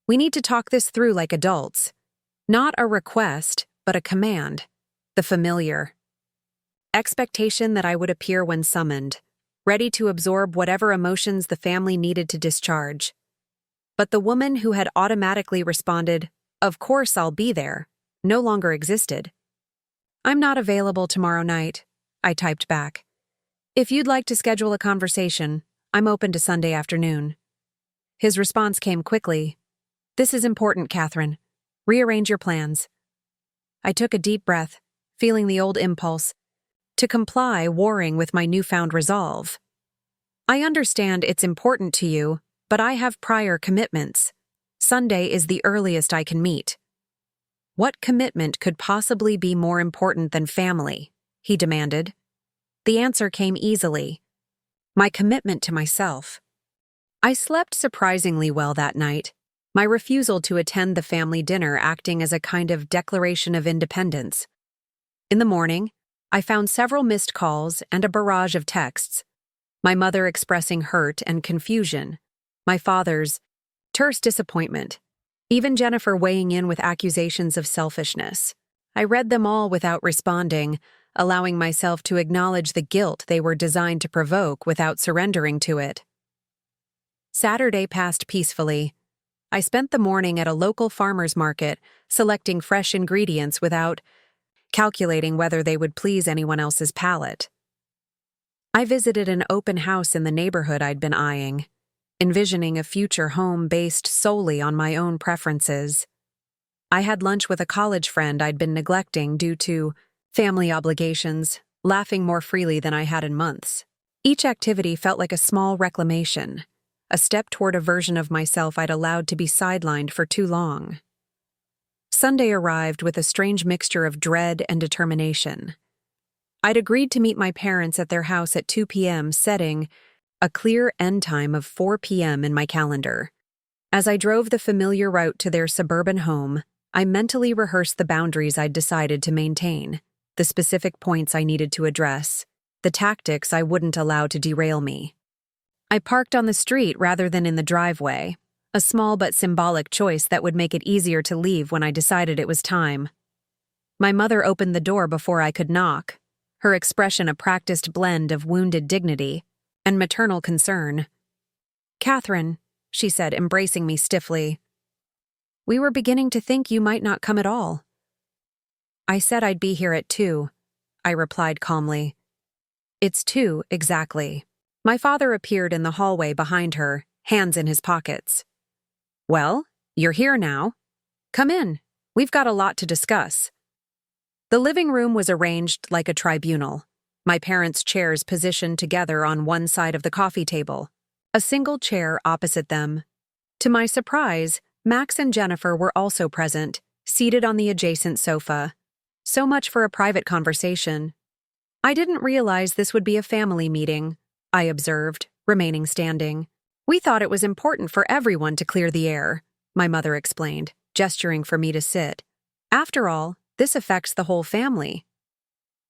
We need to talk this through like adults. Not a request, but a command. The familiar. Expectation that I would appear when summoned, ready to absorb whatever emotions the family needed to discharge. But the woman who had automatically responded, 'Of course I'll be there,' no longer existed. 'I'm not available tomorrow night,' I typed back. 'If you'd like to schedule a conversation, I'm open to Sunday afternoon.' His response came quickly. 'This is important, Catherine. Rearrange your plans.' I took a deep breath, feeling the old impulse to comply warring with my newfound resolve. 'I understand it's important to you, but I have prior commitments. Sunday is the earliest I can meet.' 'What commitment could possibly be more important than family?' he demanded. The answer came easily. My commitment to myself. I slept surprisingly well that night, my refusal to attend the family dinner acting as a kind of declaration of independence. In the morning, I found several missed calls and a barrage of texts. My mother expressing hurt and confusion, my father's terse disappointment, even Jennifer weighing in with accusations of selfishness. I read them all without responding, allowing myself to acknowledge the guilt they were designed to provoke without surrendering to it. Saturday passed peacefully. I spent the morning at a local farmer's market, selecting fresh ingredients without calculating whether they would please anyone else's palate. I visited an open house in the neighborhood I'd been eyeing, envisioning a future home based solely on my own preferences. I had lunch with a college friend I'd been neglecting due to family obligations, laughing more freely than I had in months. Each activity felt like a small reclamation, a step toward a version of myself I'd allowed to be sidelined for too long. Sunday arrived with a strange mixture of dread and determination. I'd agreed to meet my parents at their house at 2 p.m., setting a clear end time of 4 p.m. in my calendar. As I drove the familiar route to their suburban home, I mentally rehearsed the boundaries I'd decided to maintain, the specific points I needed to address, the tactics I wouldn't allow to derail me. I parked on the street rather than in the driveway, a small but symbolic choice that would make it easier to leave when I decided it was time. My mother opened the door before I could knock, her expression a practiced blend of wounded dignity and maternal concern. "Catherine," she said, embracing me stiffly, "we were beginning to think you might not come at all." "I said I'd be here at 2, I replied calmly. "It's 2, exactly." My father appeared in the hallway behind her, hands in his pockets. "Well, you're here now. Come in. We've got a lot to discuss." The living room was arranged like a tribunal, my parents' chairs positioned together on one side of the coffee table, a single chair opposite them. To my surprise, Max and Jennifer were also present, seated on the adjacent sofa. So much for a private conversation. "I didn't realize this would be a family meeting," I observed, remaining standing. "We thought it was important for everyone to clear the air," my mother explained, gesturing for me to sit. "After all, This affects the whole family.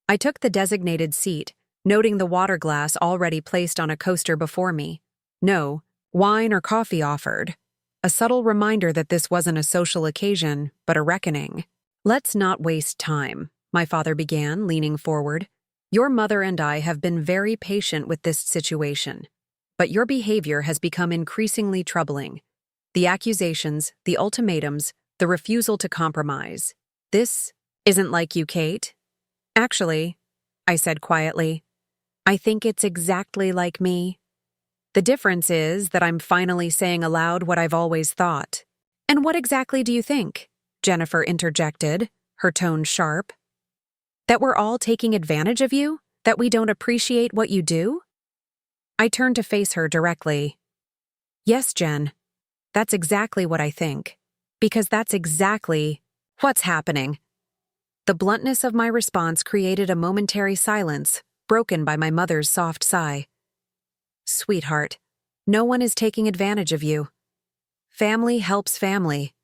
I took the designated seat, noting the water glass already placed on a coaster before me. No wine or coffee offered. A subtle reminder that this wasn't a social occasion, but a reckoning. Let's not waste time, my father began, leaning forward. Your mother and I have been very patient with this situation, but your behavior has become increasingly troubling. The accusations, the ultimatums, the refusal to compromise. This isn't like you, Kate. Actually, I said quietly, I think it's exactly like me. The difference is that I'm finally saying aloud what I've always thought. And what exactly do you think? Jennifer interjected, her tone sharp. That we're all taking advantage of you? That we don't appreciate what you do? I turned to face her directly. Yes, Jen. That's exactly what I think. Because that's exactly what's happening. The bluntness of my response created a momentary silence, broken by my mother's soft sigh. Sweetheart, no one is taking advantage of you. Family helps family.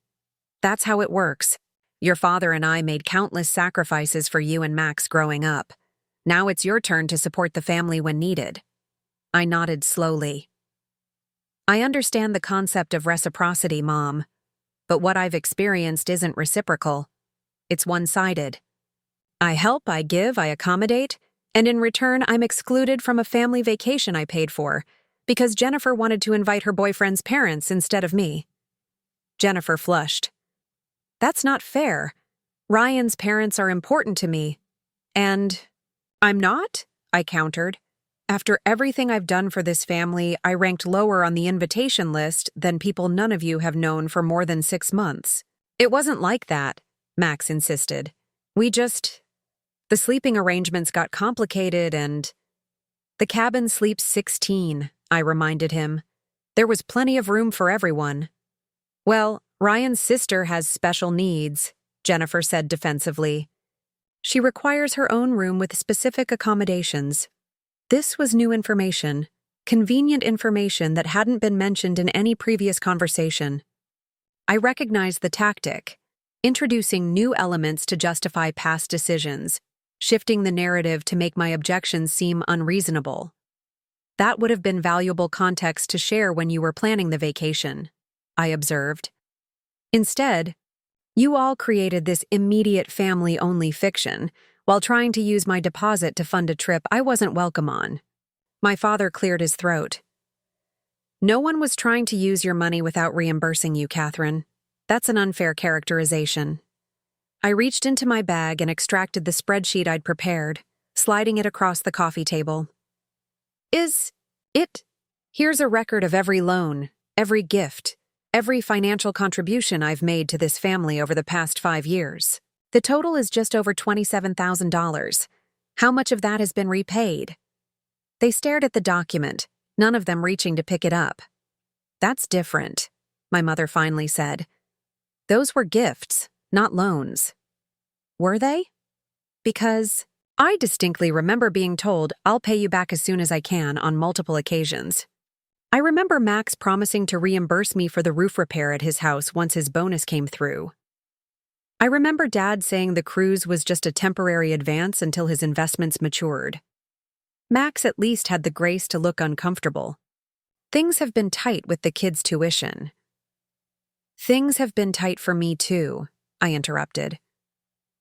That's how it works. Your father and I made countless sacrifices for you and Max growing up. Now it's your turn to support the family when needed. I nodded slowly. I understand the concept of reciprocity, Mom, but what I've experienced isn't reciprocal. It's one-sided. I help, I give, I accommodate, and in return I'm excluded from a family vacation I paid for because Jennifer wanted to invite her boyfriend's parents instead of me. Jennifer flushed. That's not fair. Ryan's parents are important to me. And I'm not? I countered. After everything I've done for this family, I ranked lower on the invitation list than people none of you have known for more than 6 months. It wasn't like that, Max insisted. The sleeping arrangements got complicated and… The cabin sleeps 16, I reminded him. There was plenty of room for everyone. Well, Ryan's sister has special needs, Jennifer said defensively. She requires her own room with specific accommodations. This was new information, convenient information that hadn't been mentioned in any previous conversation. I recognized the tactic, introducing new elements to justify past decisions, shifting the narrative to make my objections seem unreasonable. That would have been valuable context to share when you were planning the vacation, I observed. Instead, you all created this immediate family-only fiction while trying to use my deposit to fund a trip I wasn't welcome on. My father cleared his throat. No one was trying to use your money without reimbursing you, Catherine. That's an unfair characterization. I reached into my bag and extracted the spreadsheet I'd prepared, sliding it across the coffee table. Here's a record of every loan, every gift, every financial contribution I've made to this family over the past 5 years. The total is just over $27,000. How much of that has been repaid? They stared at the document, none of them reaching to pick it up. That's different, my mother finally said. Those were gifts, not loans. Were they? Because I distinctly remember being told I'll pay you back as soon as I can on multiple occasions. I remember Max promising to reimburse me for the roof repair at his house once his bonus came through. I remember Dad saying the cruise was just a temporary advance until his investments matured. Max at least had the grace to look uncomfortable. Things have been tight with the kids' tuition. Things have been tight for me too, I interrupted.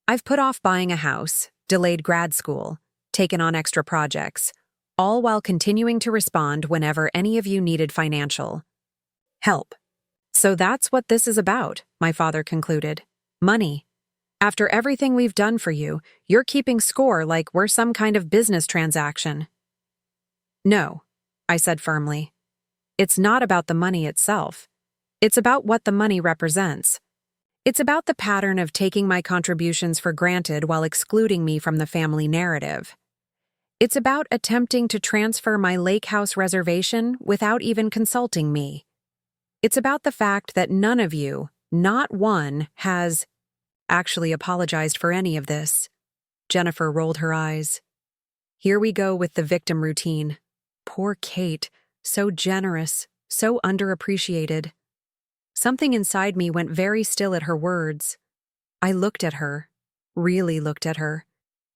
I've put off buying a house, delayed grad school, taken on extra projects, all while continuing to respond whenever any of you needed financial help. So that's what this is about, my father concluded. Money. After everything we've done for you, you're keeping score like we're some kind of business transaction. No, I said firmly. It's not about the money itself. It's about what the money represents. It's about the pattern of taking my contributions for granted while excluding me from the family narrative. It's about attempting to transfer my lake house reservation without even consulting me. It's about the fact that none of you, not one, has actually apologized for any of this. Jennifer rolled her eyes. Here we go with the victim routine. Poor Kate, so generous, so underappreciated. Something inside me went very still at her words. I looked at her, really looked at her,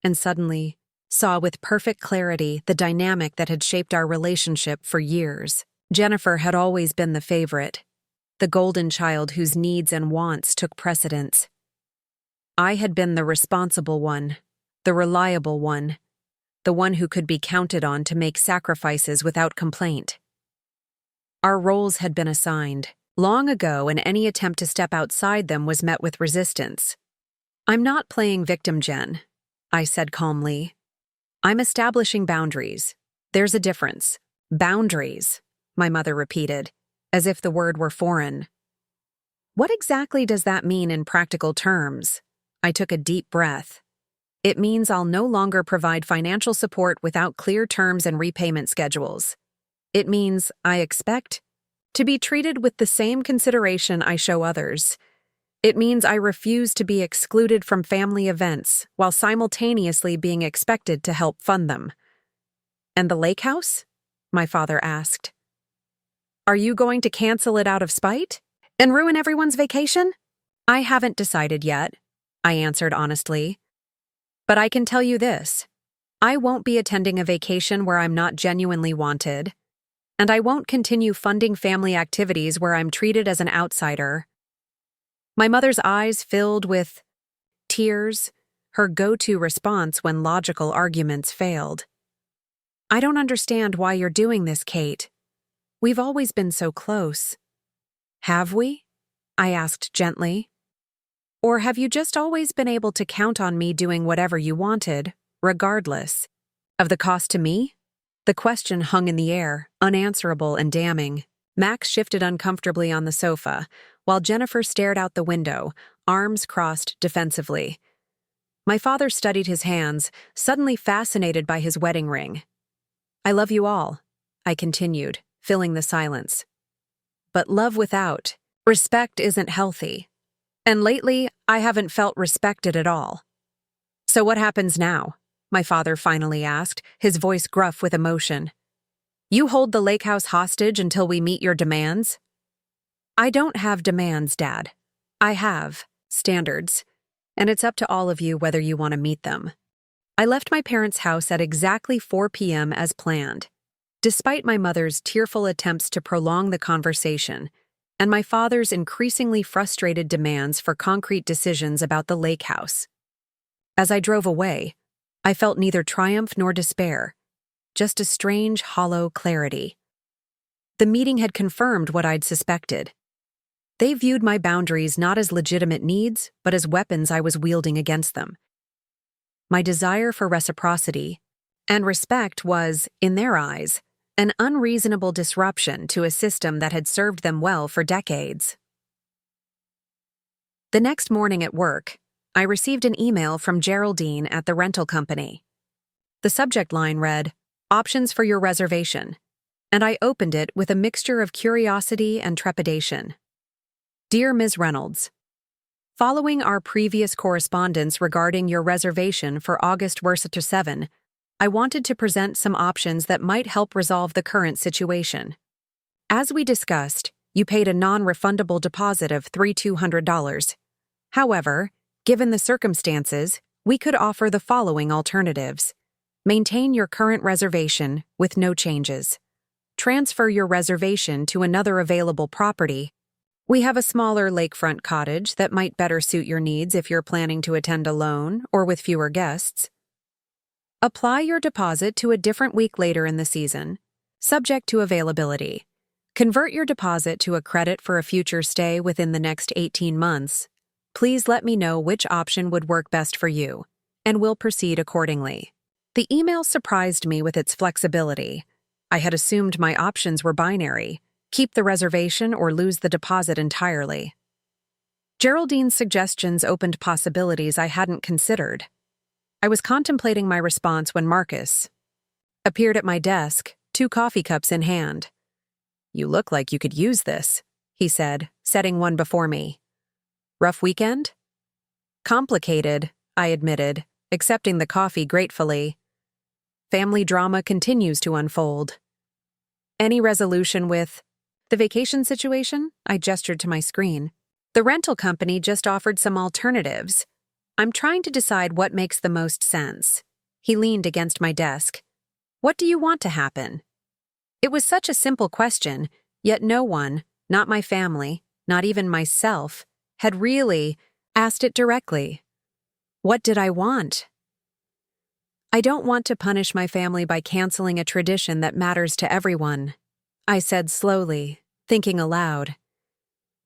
and suddenly saw with perfect clarity the dynamic that had shaped our relationship for years. Jennifer had always been the favorite, the golden child whose needs and wants took precedence. I had been the responsible one, the reliable one, the one who could be counted on to make sacrifices without complaint. Our roles had been assigned long ago, and any attempt to step outside them was met with resistance. "I'm not playing victim, Jen," I said calmly. "I'm establishing boundaries. There's a difference." "Boundaries," my mother repeated, as if the word were foreign. "What exactly does that mean in practical terms?" I took a deep breath. "It means I'll no longer provide financial support without clear terms and repayment schedules. It means I expect to be treated with the same consideration I show others. It means I refuse to be excluded from family events while simultaneously being expected to help fund them." "And the lake house?" my father asked. "Are you going to cancel it out of spite? And ruin everyone's vacation?" "I haven't decided yet," I answered honestly. "But I can tell you this. I won't be attending a vacation where I'm not genuinely wanted. And I won't continue funding family activities where I'm treated as an outsider." My mother's eyes filled with tears, her go-to response when logical arguments failed. "I don't understand why you're doing this, Kate. We've always been so close." "Have we?" I asked gently. "Or have you just always been able to count on me doing whatever you wanted, regardless of the cost to me?" The question hung in the air, unanswerable and damning. Max shifted uncomfortably on the sofa, while Jennifer stared out the window, arms crossed defensively. My father studied his hands, suddenly fascinated by his wedding ring. "I love you all," I continued, filling the silence. "But love without respect isn't healthy. And lately, I haven't felt respected at all." "So what happens now?" my father finally asked, his voice gruff with emotion. "You hold the lake house hostage until we meet your demands?" "I don't have demands, Dad. I have standards, and it's up to all of you whether you want to meet them." I left my parents' house at exactly 4 p.m. as planned, despite my mother's tearful attempts to prolong the conversation and my father's increasingly frustrated demands for concrete decisions about the lake house. As I drove away, I felt neither triumph nor despair, just a strange, hollow clarity. The meeting had confirmed what I'd suspected. They viewed my boundaries not as legitimate needs, but as weapons I was wielding against them. My desire for reciprocity and respect was, in their eyes, an unreasonable disruption to a system that had served them well for decades. The next morning at work, I received an email from Geraldine at the rental company. The subject line read, "Options for your reservation," and I opened it with a mixture of curiosity and trepidation. "Dear Ms. Reynolds, following our previous correspondence regarding your reservation for August Worcester 7, I wanted to present some options that might help resolve the current situation. As we discussed, you paid a non-refundable deposit of $3,200. However, given the circumstances, we could offer the following alternatives. Maintain your current reservation with no changes. Transfer your reservation to another available property. We have a smaller lakefront cottage that might better suit your needs if you're planning to attend alone or with fewer guests. Apply your deposit to a different week later in the season, subject to availability. Convert your deposit to a credit for a future stay within the next 18 months. Please let me know which option would work best for you, and we'll proceed accordingly." The email surprised me with its flexibility. I had assumed my options were binary: keep the reservation or lose the deposit entirely. Geraldine's suggestions opened possibilities I hadn't considered. I was contemplating my response when Marcus appeared at my desk, 2 coffee cups in hand. "You look like you could use this," he said, setting one before me. "Rough weekend?" "Complicated," I admitted, accepting the coffee gratefully. "Family drama continues to unfold." "Any resolution with the vacation situation?" I gestured to my screen. "The rental company just offered some alternatives. I'm trying to decide what makes the most sense. He leaned against my desk. What do you want to happen? It was such a simple question, yet no one, not my family, not even myself, had really asked it directly. What did I want? I don't want to punish my family by canceling a tradition that matters to everyone, I said slowly, thinking aloud.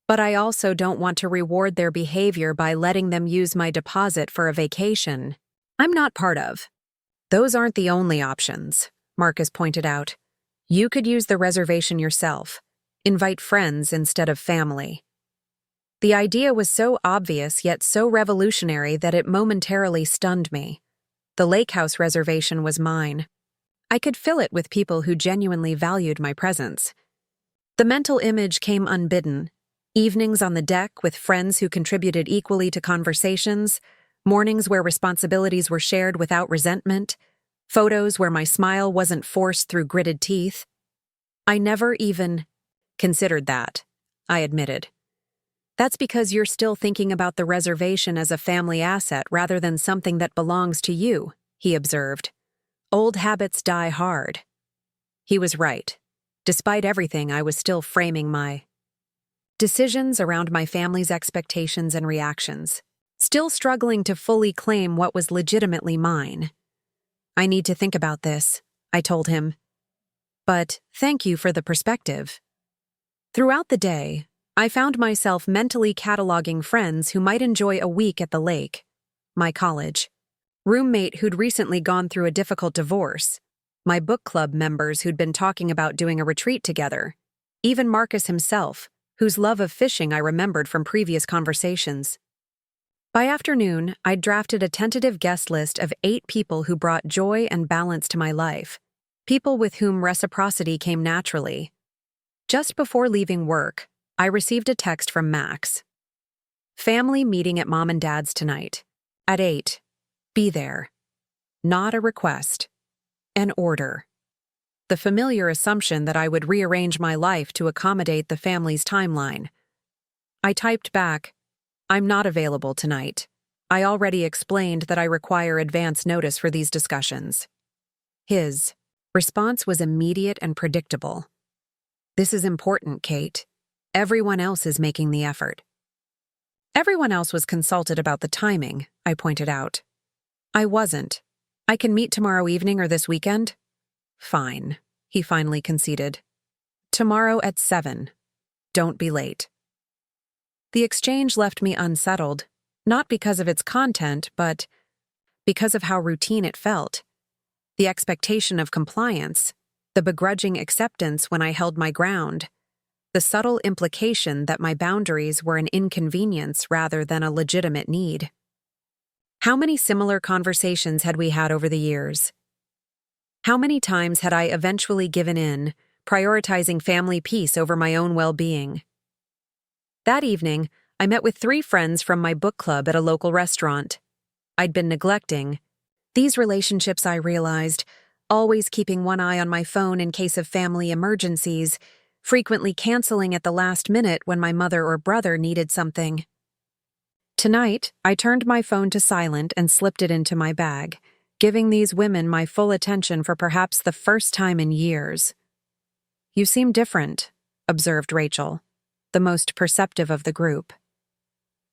But I also don't want to reward their behavior by letting them use my deposit for a vacation I'm not part of. Those aren't the only options, Marcus pointed out. You could use the reservation yourself. Invite friends instead of family. The idea was so obvious yet so revolutionary that it momentarily stunned me. The lake house reservation was mine. I could fill it with people who genuinely valued my presence. The mental image came unbidden. Evenings on the deck with friends who contributed equally to conversations, mornings where responsibilities were shared without resentment, photos where my smile wasn't forced through gritted teeth. I never even considered that, I admitted. That's because you're still thinking about the reservation as a family asset rather than something that belongs to you, he observed. Old habits die hard. He was right. Despite everything, I was still framing my decisions around my family's expectations and reactions, still struggling to fully claim what was legitimately mine. I need to think about this, I told him. But thank you for the perspective. Throughout the day, I found myself mentally cataloging friends who might enjoy a week at the lake, my college, roommate who'd recently gone through a difficult divorce, my book club members who'd been talking about doing a retreat together, even Marcus himself, whose love of fishing I remembered from previous conversations. By afternoon, I'd drafted a tentative guest list of 8 people who brought joy and balance to my life, people with whom reciprocity came naturally. Just before leaving work, I received a text from Max. Family meeting at Mom and Dad's tonight. At 8. Be there. Not a request. An order. The familiar assumption that I would rearrange my life to accommodate the family's timeline. I typed back, I'm not available tonight. I already explained that I require advance notice for these discussions. His response was immediate and predictable. This is important, Kate. Everyone else is making the effort. Everyone else was consulted about the timing, I pointed out. I wasn't. I can meet tomorrow evening or this weekend? Fine, he finally conceded. Tomorrow at 7. Don't be late. The exchange left me unsettled, not because of its content, but because of how routine it felt. The expectation of compliance, the begrudging acceptance when I held my ground, the subtle implication that my boundaries were an inconvenience rather than a legitimate need. How many similar conversations had we had over the years? How many times had I eventually given in, prioritizing family peace over my own well-being? That evening, I met with 3 friends from my book club at a local restaurant. I'd been neglecting these relationships, I realized, always keeping one eye on my phone in case of family emergencies, frequently canceling at the last minute when my mother or brother needed something. Tonight, I turned my phone to silent and slipped it into my bag, giving these women my full attention for perhaps the first time in years. You seem different, observed Rachel, the most perceptive of the group.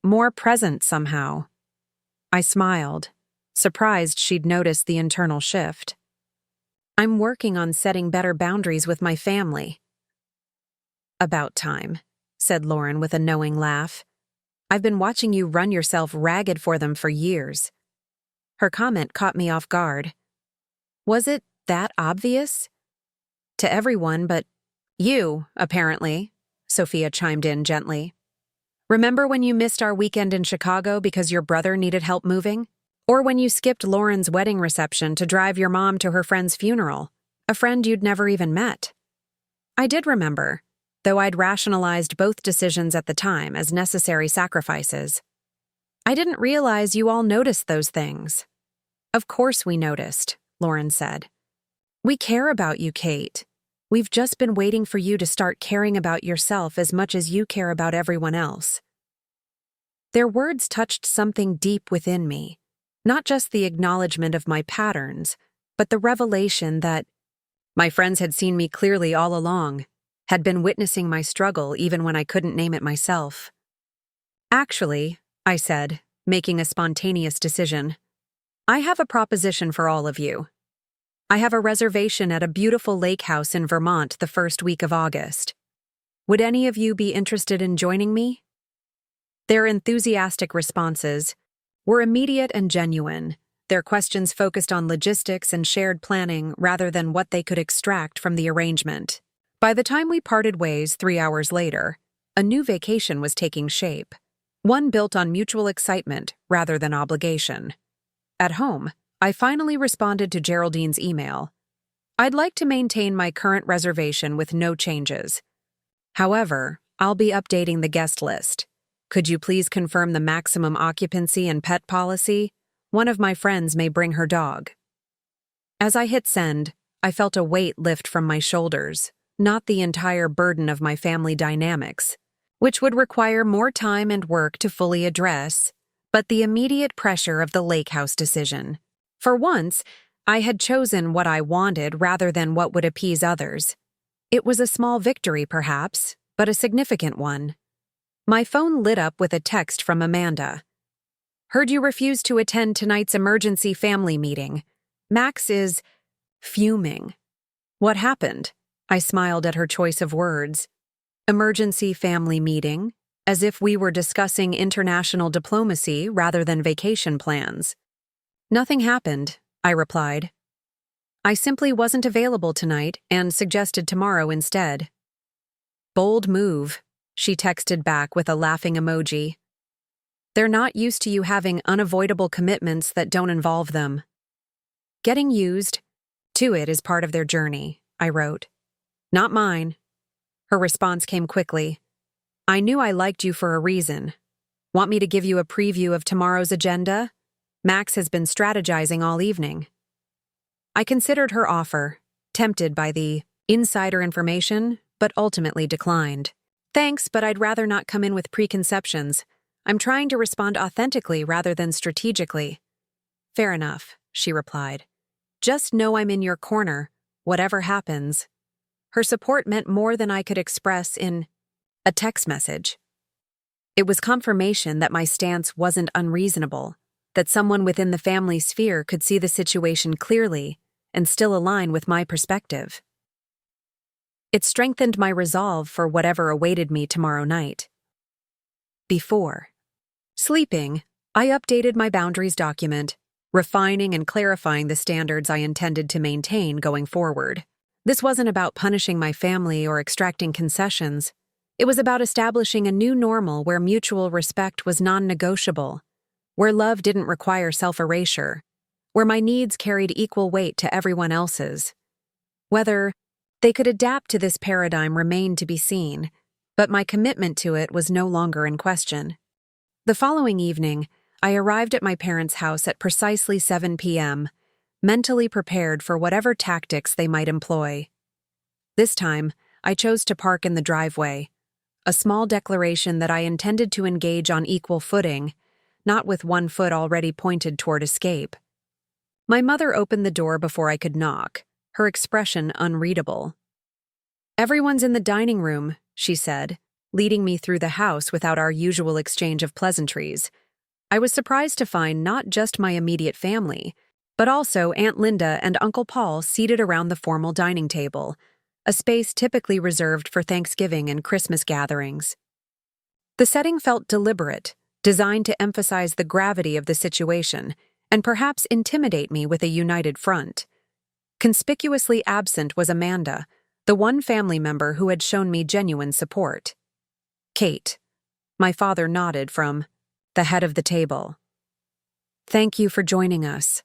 More present somehow. I smiled, surprised she'd noticed the internal shift. I'm working on setting better boundaries with my family. About time, said Lauren with a knowing laugh. I've been watching you run yourself ragged for them for years. Her comment caught me off guard. Was it that obvious? To everyone but you, apparently, Sophia chimed in gently. Remember when you missed our weekend in Chicago because your brother needed help moving? Or when you skipped Lauren's wedding reception to drive your mom to her friend's funeral, a friend you'd never even met? I did remember, though I'd rationalized both decisions at the time as necessary sacrifices. I didn't realize you all noticed those things. Of course we noticed, Lauren said. We care about you, Kate. We've just been waiting for you to start caring about yourself as much as you care about everyone else. Their words touched something deep within me, not just the acknowledgement of my patterns, but the revelation that my friends had seen me clearly all along, had been witnessing my struggle even when I couldn't name it myself. Actually, I said, making a spontaneous decision, I have a proposition for all of you. I have a reservation at a beautiful lake house in Vermont the first week of August. Would any of you be interested in joining me? Their enthusiastic responses were immediate and genuine, their questions focused on logistics and shared planning rather than what they could extract from the arrangement. By the time we parted ways 3 hours later, a new vacation was taking shape, one built on mutual excitement rather than obligation. At home, I finally responded to Geraldine's email. I'd like to maintain my current reservation with no changes. However, I'll be updating the guest list. Could you please confirm the maximum occupancy and pet policy? One of my friends may bring her dog. As I hit send, I felt a weight lift from my shoulders, not the entire burden of my family dynamics, which would require more time and work to fully address, but the immediate pressure of the lake house decision. For once, I had chosen what I wanted rather than what would appease others. It was a small victory, perhaps, but a significant one. My phone lit up with a text from Amanda. Heard you refused to attend tonight's emergency family meeting. Max is fuming. What happened? I smiled at her choice of words. Emergency family meeting, as if we were discussing international diplomacy rather than vacation plans. Nothing happened, I replied. I simply wasn't available tonight and suggested tomorrow instead. Bold move, she texted back with a laughing emoji. They're not used to you having unavoidable commitments that don't involve them. Getting used to it is part of their journey, I wrote. Not mine. Her response came quickly. I knew I liked you for a reason. Want me to give you a preview of tomorrow's agenda? Max has been strategizing all evening. I considered her offer, tempted by the insider information, but ultimately declined. Thanks, but I'd rather not come in with preconceptions. I'm trying to respond authentically rather than strategically. Fair enough, she replied. Just know I'm in your corner, whatever happens. Her support meant more than I could express in a text message. It was confirmation that my stance wasn't unreasonable, that someone within the family sphere could see the situation clearly and still align with my perspective. It strengthened my resolve for whatever awaited me tomorrow night. Before sleeping, I updated my boundaries document, refining and clarifying the standards I intended to maintain going forward. This wasn't about punishing my family or extracting concessions. It was about establishing a new normal where mutual respect was non-negotiable, where love didn't require self-erasure, where my needs carried equal weight to everyone else's. Whether they could adapt to this paradigm remained to be seen, but my commitment to it was no longer in question. The following evening, I arrived at my parents' house at precisely 7 p.m., mentally prepared for whatever tactics they might employ. This time, I chose to park in the driveway, a small declaration that I intended to engage on equal footing, not with one foot already pointed toward escape. My mother opened the door before I could knock, her expression unreadable. Everyone's in the dining room, she said, leading me through the house without our usual exchange of pleasantries. I was surprised to find not just my immediate family, but also Aunt Linda and Uncle Paul seated around the formal dining table, a space typically reserved for Thanksgiving and Christmas gatherings. The setting felt deliberate, designed to emphasize the gravity of the situation and perhaps intimidate me with a united front. Conspicuously absent was Amanda, the one family member who had shown me genuine support. Kate. My father nodded from the head of the table. Thank you for joining us.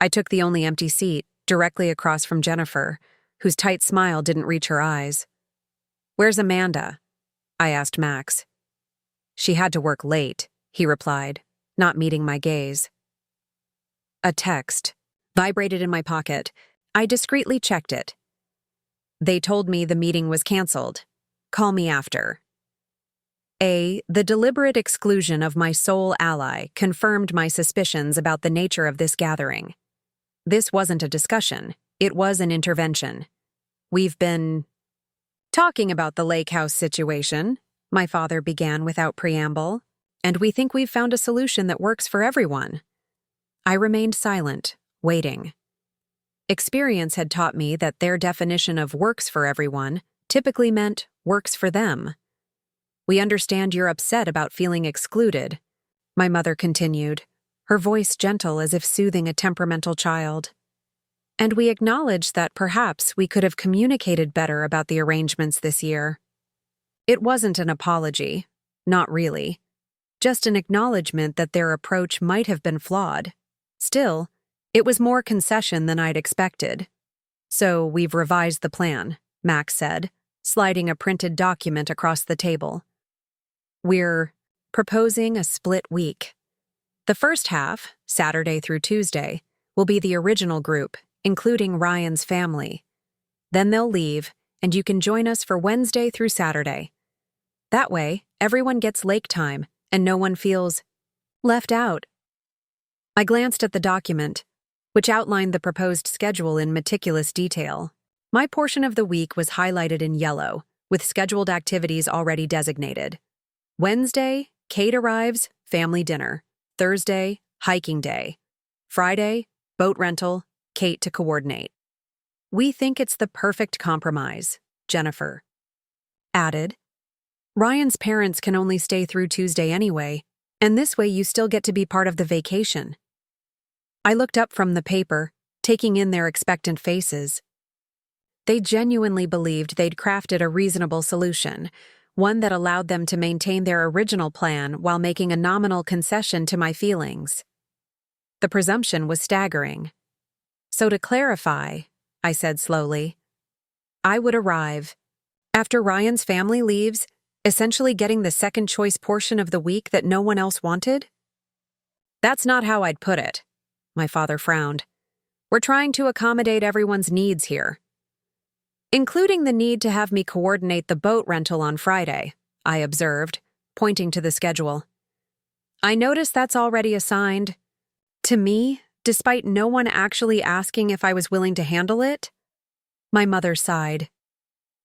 I took the only empty seat, directly across from Jennifer, whose tight smile didn't reach her eyes. Where's Amanda? I asked Max. She had to work late, he replied, not meeting my gaze. A text vibrated in my pocket. I discreetly checked it. They told me the meeting was canceled. Call me after. The deliberate exclusion of my sole ally confirmed my suspicions about the nature of this gathering. This wasn't a discussion, it was an intervention. We've been talking about the lake house situation, my father began without preamble, and we think we've found a solution that works for everyone. I remained silent, waiting. Experience had taught me that their definition of works for everyone typically meant works for them. We understand you're upset about feeling excluded, my mother continued, her voice gentle as if soothing a temperamental child. And we acknowledge that perhaps we could have communicated better about the arrangements this year. It wasn't an apology, not really, just an acknowledgement that their approach might have been flawed. Still, it was more concession than I'd expected. So we've revised the plan, Max said, sliding a printed document across the table. We're proposing a split week. The first half, Saturday through Tuesday, will be the original group, including Ryan's family. Then they'll leave, and you can join us for Wednesday through Saturday. That way, everyone gets lake time, and no one feels left out. I glanced at the document, which outlined the proposed schedule in meticulous detail. My portion of the week was highlighted in yellow, with scheduled activities already designated. Wednesday, Kate arrives, family dinner. Thursday, hiking day. Friday, boat rental, Kate to coordinate. We think it's the perfect compromise, Jennifer added. Ryan's parents can only stay through Tuesday anyway, and this way you still get to be part of the vacation. I looked up from the paper, taking in their expectant faces. They genuinely believed they'd crafted a reasonable solution, one that allowed them to maintain their original plan while making a nominal concession to my feelings. The presumption was staggering. So to clarify, I said slowly, I would arrive after Ryan's family leaves, essentially getting the second choice portion of the week that no one else wanted? That's not how I'd put it, my father frowned. We're trying to accommodate everyone's needs here. Including the need to have me coordinate the boat rental on Friday, I observed, pointing to the schedule. I notice that's already assigned to me, despite no one actually asking if I was willing to handle it. My mother sighed.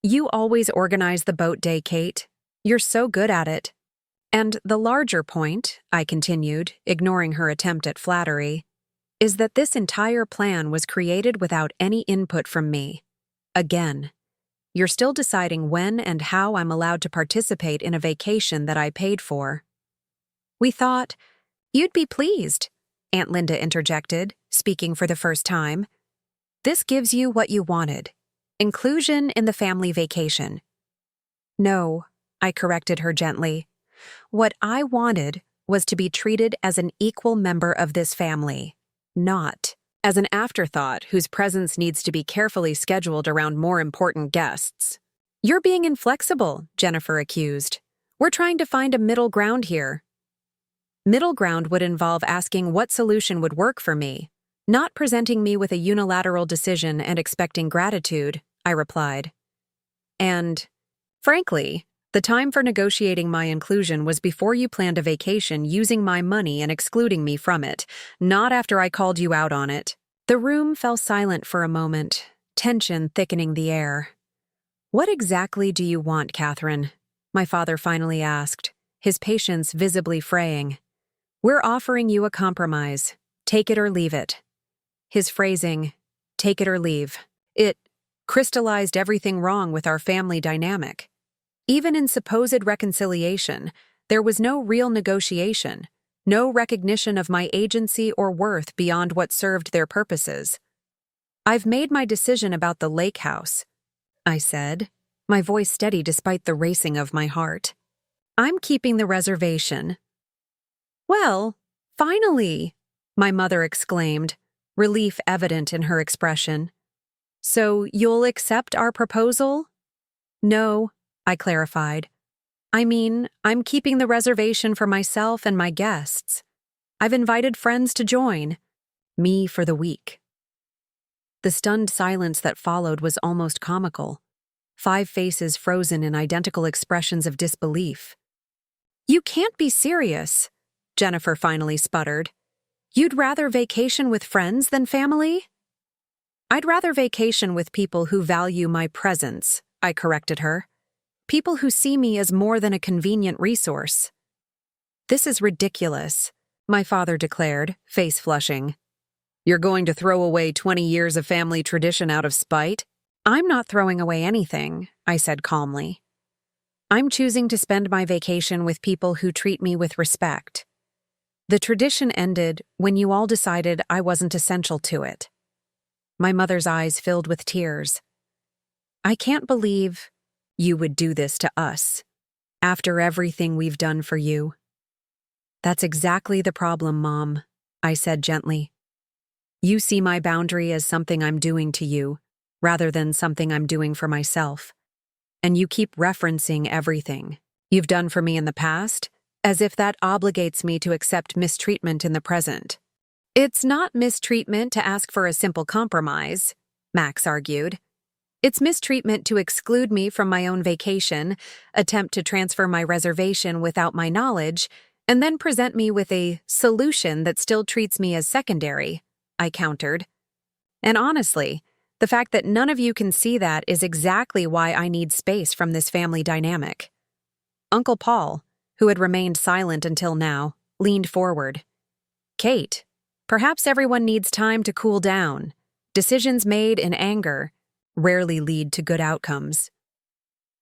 You always organize the boat day, Kate. You're so good at it. And the larger point, I continued, ignoring her attempt at flattery, is that this entire plan was created without any input from me. Again, you're still deciding when and how I'm allowed to participate in a vacation that I paid for. We thought, you'd be pleased, Aunt Linda interjected, speaking for the first time. This gives you what you wanted. Inclusion in the family vacation. No, I corrected her gently. What I wanted was to be treated as an equal member of this family, not as an afterthought whose presence needs to be carefully scheduled around more important guests. You're being inflexible, Jennifer accused. We're trying to find a middle ground here. Middle ground would involve asking what solution would work for me, not presenting me with a unilateral decision and expecting gratitude, I replied. And, frankly, the time for negotiating my inclusion was before you planned a vacation using my money and excluding me from it, not after I called you out on it. The room fell silent for a moment, tension thickening the air. What exactly do you want, Catherine? My father finally asked, his patience visibly fraying. We're offering you a compromise. Take it or leave it. His phrasing, take it or leave, it crystallized everything wrong with our family dynamic. Even in supposed reconciliation, there was no real negotiation, no recognition of my agency or worth beyond what served their purposes. I've made my decision about the lake house, I said, my voice steady despite the racing of my heart. I'm keeping the reservation. Well, finally, my mother exclaimed, relief evident in her expression. So you'll accept our proposal? No, I clarified. I mean, I'm keeping the reservation for myself and my guests. I've invited friends to join. Me for the week. The stunned silence that followed was almost comical. 5 faces frozen in identical expressions of disbelief. You can't be serious, Jennifer finally sputtered. You'd rather vacation with friends than family? I'd rather vacation with people who value my presence, I corrected her. People who see me as more than a convenient resource. This is ridiculous, my father declared, face flushing. You're going to throw away 20 years of family tradition out of spite? I'm not throwing away anything, I said calmly. I'm choosing to spend my vacation with people who treat me with respect. The tradition ended when you all decided I wasn't essential to it. My mother's eyes filled with tears. I can't believe you would do this to us, after everything we've done for you. That's exactly the problem, Mom, I said gently. You see my boundary as something I'm doing to you, rather than something I'm doing for myself. And you keep referencing everything you've done for me in the past, as if that obligates me to accept mistreatment in the present. It's not mistreatment to ask for a simple compromise, Max argued. It's mistreatment to exclude me from my own vacation, attempt to transfer my reservation without my knowledge, and then present me with a solution that still treats me as secondary, I countered. And honestly, the fact that none of you can see that is exactly why I need space from this family dynamic. Uncle Paul, who had remained silent until now, leaned forward. Kate, perhaps everyone needs time to cool down. Decisions made in anger rarely lead to good outcomes.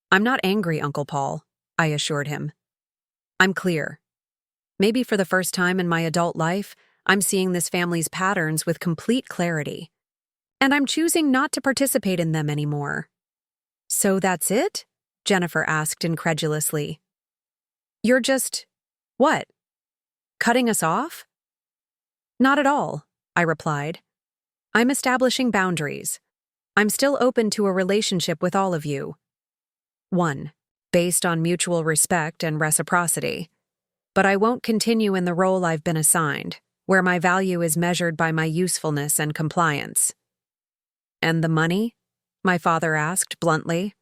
I'm not angry, Uncle Paul, I assured him. I'm clear. Maybe for the first time in my adult life, I'm seeing this family's patterns with complete clarity. And I'm choosing not to participate in them anymore. So that's it? Jennifer asked incredulously. You're just, what? Cutting us off? Not at all, I replied. I'm establishing boundaries. I'm still open to a relationship with all of you. 1. Based on mutual respect and reciprocity. But I won't continue in the role I've been assigned, where my value is measured by my usefulness and compliance. And the money? My father asked bluntly.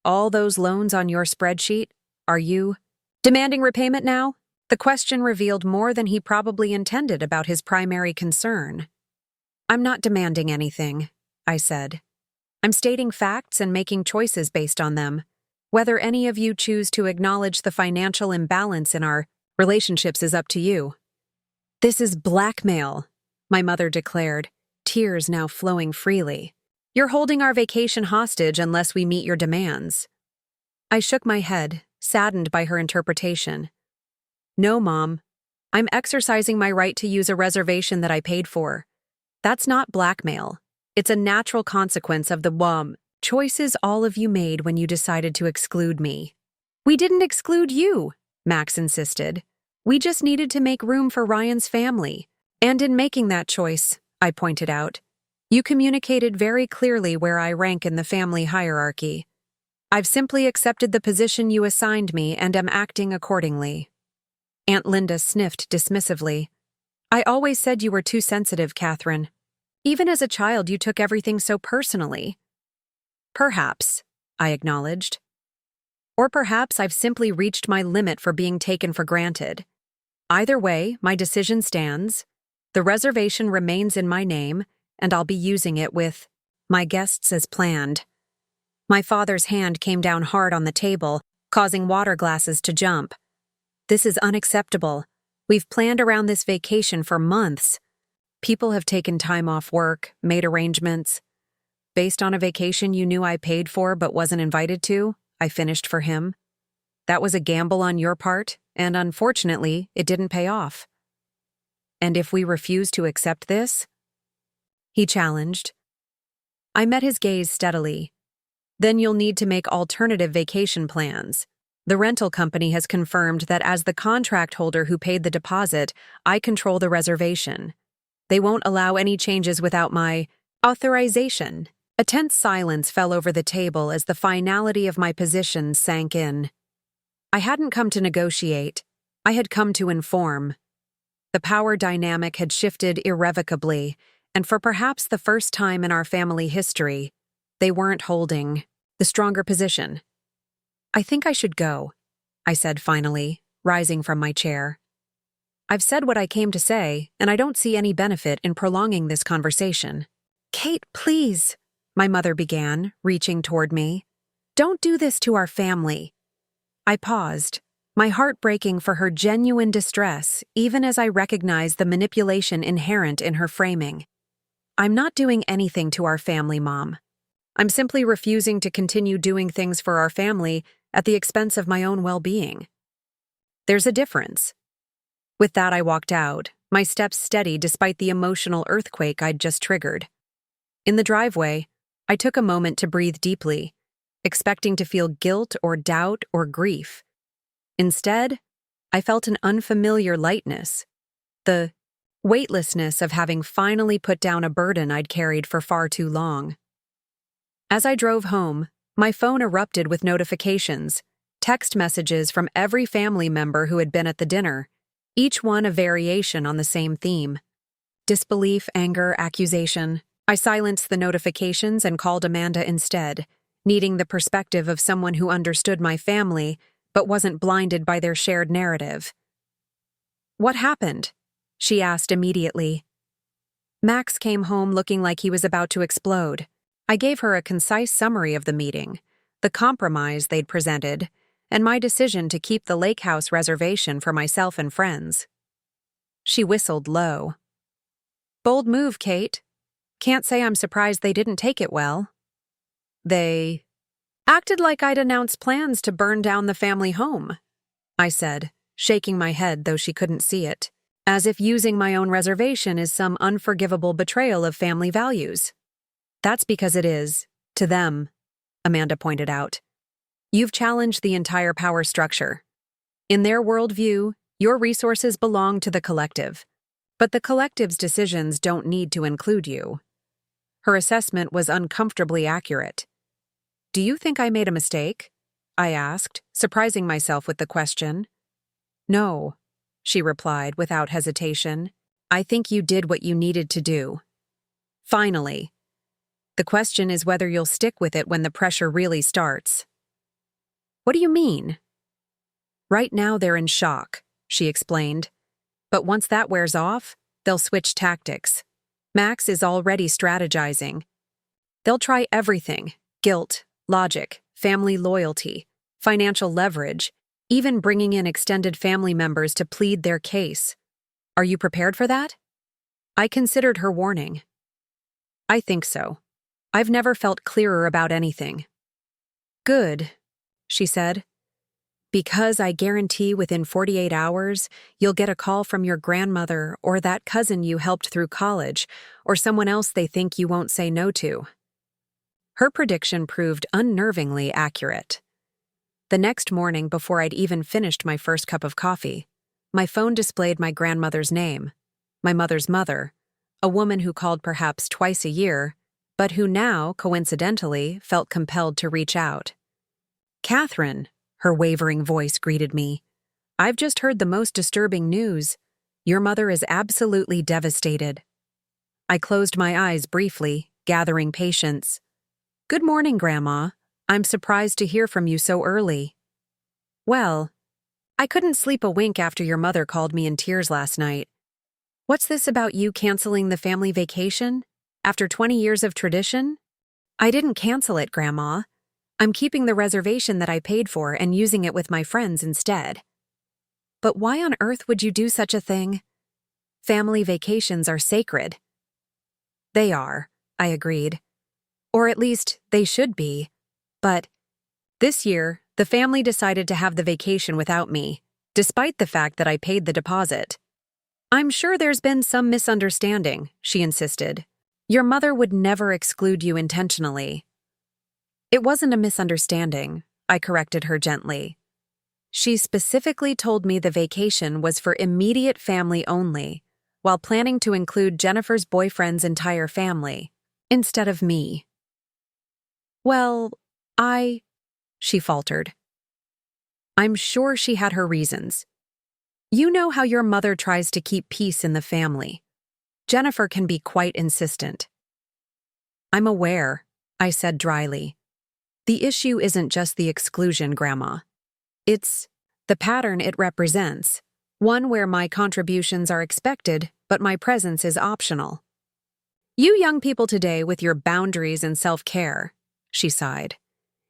All those loans on your spreadsheet, are you demanding repayment now? The question revealed more than he probably intended about his primary concern. I'm not demanding anything, I said. I'm stating facts and making choices based on them. Whether any of you choose to acknowledge the financial imbalance in our relationships is up to you. This is blackmail, my mother declared, tears now flowing freely. You're holding our vacation hostage unless we meet your demands. I shook my head, saddened by her interpretation. No, Mom. I'm exercising my right to use a reservation that I paid for. That's not blackmail. It's a natural consequence of the choices all of you made when you decided to exclude me. We didn't exclude you, Max insisted. We just needed to make room for Ryan's family. And in making that choice, I pointed out, you communicated very clearly where I rank in the family hierarchy. I've simply accepted the position you assigned me and am acting accordingly. Aunt Linda sniffed dismissively. I always said you were too sensitive, Catherine. Even as a child, you took everything so personally. Perhaps, I acknowledged. Or perhaps I've simply reached my limit for being taken for granted. Either way, my decision stands. The reservation remains in my name, and I'll be using it with my guests as planned. My father's hand came down hard on the table, causing water glasses to jump. This is unacceptable. We've planned around this vacation for months. People have taken time off work, made arrangements. Based on a vacation you knew I paid for but wasn't invited to, I finished for him. That was a gamble on your part, and unfortunately, it didn't pay off. And if we refuse to accept this? He challenged. I met his gaze steadily. Then you'll need to make alternative vacation plans. The rental company has confirmed that as the contract holder who paid the deposit, I control the reservation. They won't allow any changes without my authorization. A tense silence fell over the table as the finality of my position sank in. I hadn't come to negotiate. I had come to inform. The power dynamic had shifted irrevocably, and for perhaps the first time in our family history, they weren't holding the stronger position. I think I should go, I said finally, rising from my chair. I've said what I came to say, and I don't see any benefit in prolonging this conversation. Kate, please, my mother began, reaching toward me. Don't do this to our family. I paused, my heart breaking for her genuine distress, even as I recognized the manipulation inherent in her framing. I'm not doing anything to our family, Mom. I'm simply refusing to continue doing things for our family at the expense of my own well-being. There's a difference. With that, I walked out, my steps steady despite the emotional earthquake I'd just triggered. In the driveway, I took a moment to breathe deeply, expecting to feel guilt or doubt or grief. Instead, I felt an unfamiliar lightness, the weightlessness of having finally put down a burden I'd carried for far too long. As I drove home, my phone erupted with notifications, text messages from every family member who had been at the dinner, each one a variation on the same theme. Disbelief, anger, accusation. I silenced the notifications and called Amanda instead, needing the perspective of someone who understood my family but wasn't blinded by their shared narrative. "What happened?" she asked immediately. Max came home looking like he was about to explode. I gave her a concise summary of the meeting, the compromise they'd presented, and my decision to keep the lake house reservation for myself and friends. She whistled low. "Bold move, Kate. Can't say I'm surprised they didn't take it well." "They acted like I'd announced plans to burn down the family home," I said, shaking my head though she couldn't see it, as if using my own reservation is some unforgivable betrayal of family values. "That's because it is, to them," Amanda pointed out. "You've challenged the entire power structure. In their worldview, your resources belong to the collective, but the collective's decisions don't need to include you." Her assessment was uncomfortably accurate. "Do you think I made a mistake?" I asked, surprising myself with the question. "No," she replied without hesitation. "I think you did what you needed to do. Finally. The question is whether you'll stick with it when the pressure really starts." "What do you mean?" "Right now they're in shock," she explained. "But once that wears off, they'll switch tactics. Max is already strategizing. They'll try everything: guilt, logic, family loyalty, financial leverage, even bringing in extended family members to plead their case. Are you prepared for that?" I considered her warning. "I think so. I've never felt clearer about anything." "Good," she said. "Because I guarantee within 48 hours, you'll get a call from your grandmother or that cousin you helped through college, or someone else they think you won't say no to." Her prediction proved unnervingly accurate. The next morning, before I'd even finished my first cup of coffee, my phone displayed my grandmother's name, my mother's mother, a woman who called perhaps twice a year, but who now, coincidentally, felt compelled to reach out. "Catherine," her wavering voice greeted me. "I've just heard the most disturbing news. Your mother is absolutely devastated." I closed my eyes briefly, gathering patience. "Good morning, Grandma. I'm surprised to hear from you so early." "Well, I couldn't sleep a wink after your mother called me in tears last night. What's this about you canceling the family vacation? After 20 years of tradition?" "I didn't cancel it, Grandma. I'm keeping the reservation that I paid for and using it with my friends instead." "But why on earth would you do such a thing? Family vacations are sacred." "They are," I agreed. "Or at least, they should be. But this year, the family decided to have the vacation without me, despite the fact that I paid the deposit." "I'm sure there's been some misunderstanding," she insisted. "Your mother would never exclude you intentionally." "It wasn't a misunderstanding," I corrected her gently. "She specifically told me the vacation was for immediate family only, while planning to include Jennifer's boyfriend's entire family, instead of me." "Well, she faltered. "I'm sure she had her reasons. You know how your mother tries to keep peace in the family. Jennifer can be quite insistent." "I'm aware," I said dryly. "The issue isn't just the exclusion, Grandma. It's the pattern it represents, one where my contributions are expected, but my presence is optional. You young people today with your boundaries and self-care, she sighed.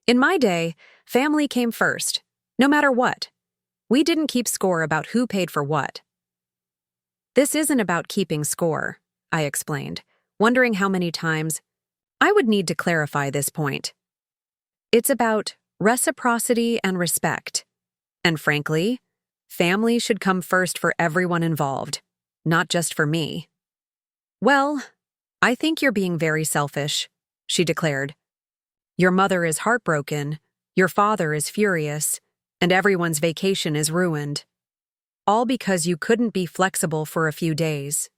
In my day, family came first, no matter what. We didn't keep score about who paid for what. This isn't about keeping score, I explained, wondering how many times I would need to clarify this point. It's about reciprocity and respect. And frankly, family should come first for everyone involved, not just for me. Well, I think you're being very selfish, she declared. Your mother is heartbroken, your father is furious, and everyone's vacation is ruined. All because you couldn't be flexible for a few days.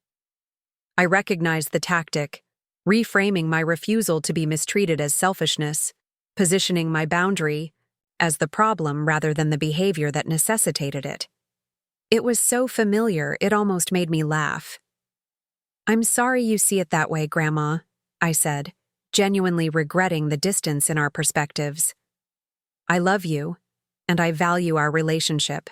I recognized the tactic, reframing my refusal to be mistreated as selfishness, positioning my boundary as the problem rather than the behavior that necessitated it. It was so familiar, it almost made me laugh. I'm sorry you see it that way, Grandma, I said, genuinely regretting the distance in our perspectives. I love you, and I value our relationship.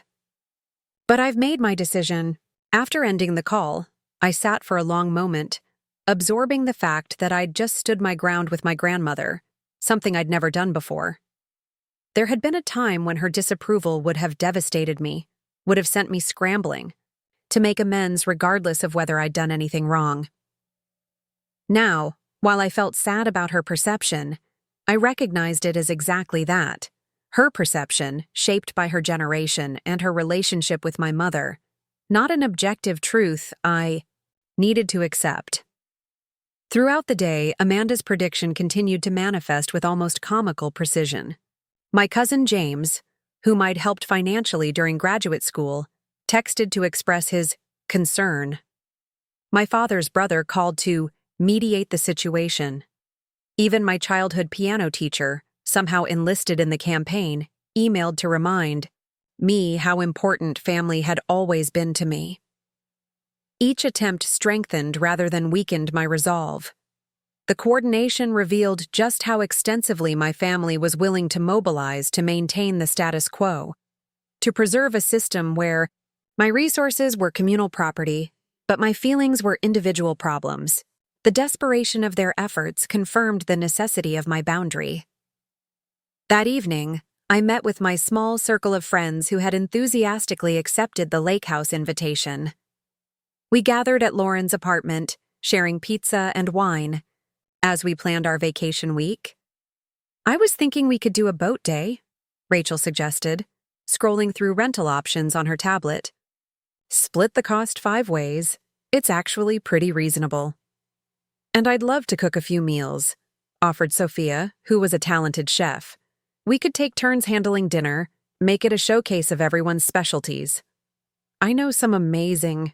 But I've made my decision. After ending the call, I sat for a long moment, absorbing the fact that I'd just stood my ground with my grandmother, something I'd never done before. There had been a time when her disapproval would have devastated me, would have sent me scrambling, to make amends regardless of whether I'd done anything wrong. Now, while I felt sad about her perception, I recognized it as exactly that. Her perception, shaped by her generation and her relationship with my mother, not an objective truth I needed to accept. Throughout the day, Amanda's prediction continued to manifest with almost comical precision. My cousin James, whom I'd helped financially during graduate school, texted to express his concern. My father's brother called to mediate the situation. Even my childhood piano teacher, somehow enlisted in the campaign, emailed to remind me how important family had always been to me. Each attempt strengthened rather than weakened my resolve. The coordination revealed just how extensively my family was willing to mobilize to maintain the status quo, to preserve a system where my resources were communal property, but my feelings were individual problems. The desperation of their efforts confirmed the necessity of my boundary. That evening, I met with my small circle of friends who had enthusiastically accepted the lake house invitation. We gathered at Lauren's apartment, sharing pizza and wine. As we planned our vacation week, I was thinking we could do a boat day, Rachel suggested, scrolling through rental options on her tablet. Split the cost 5 ways. It's actually pretty reasonable. And I'd love to cook a few meals, offered Sophia, who was a talented chef. We could take turns handling dinner, make it a showcase of everyone's specialties. I know some amazing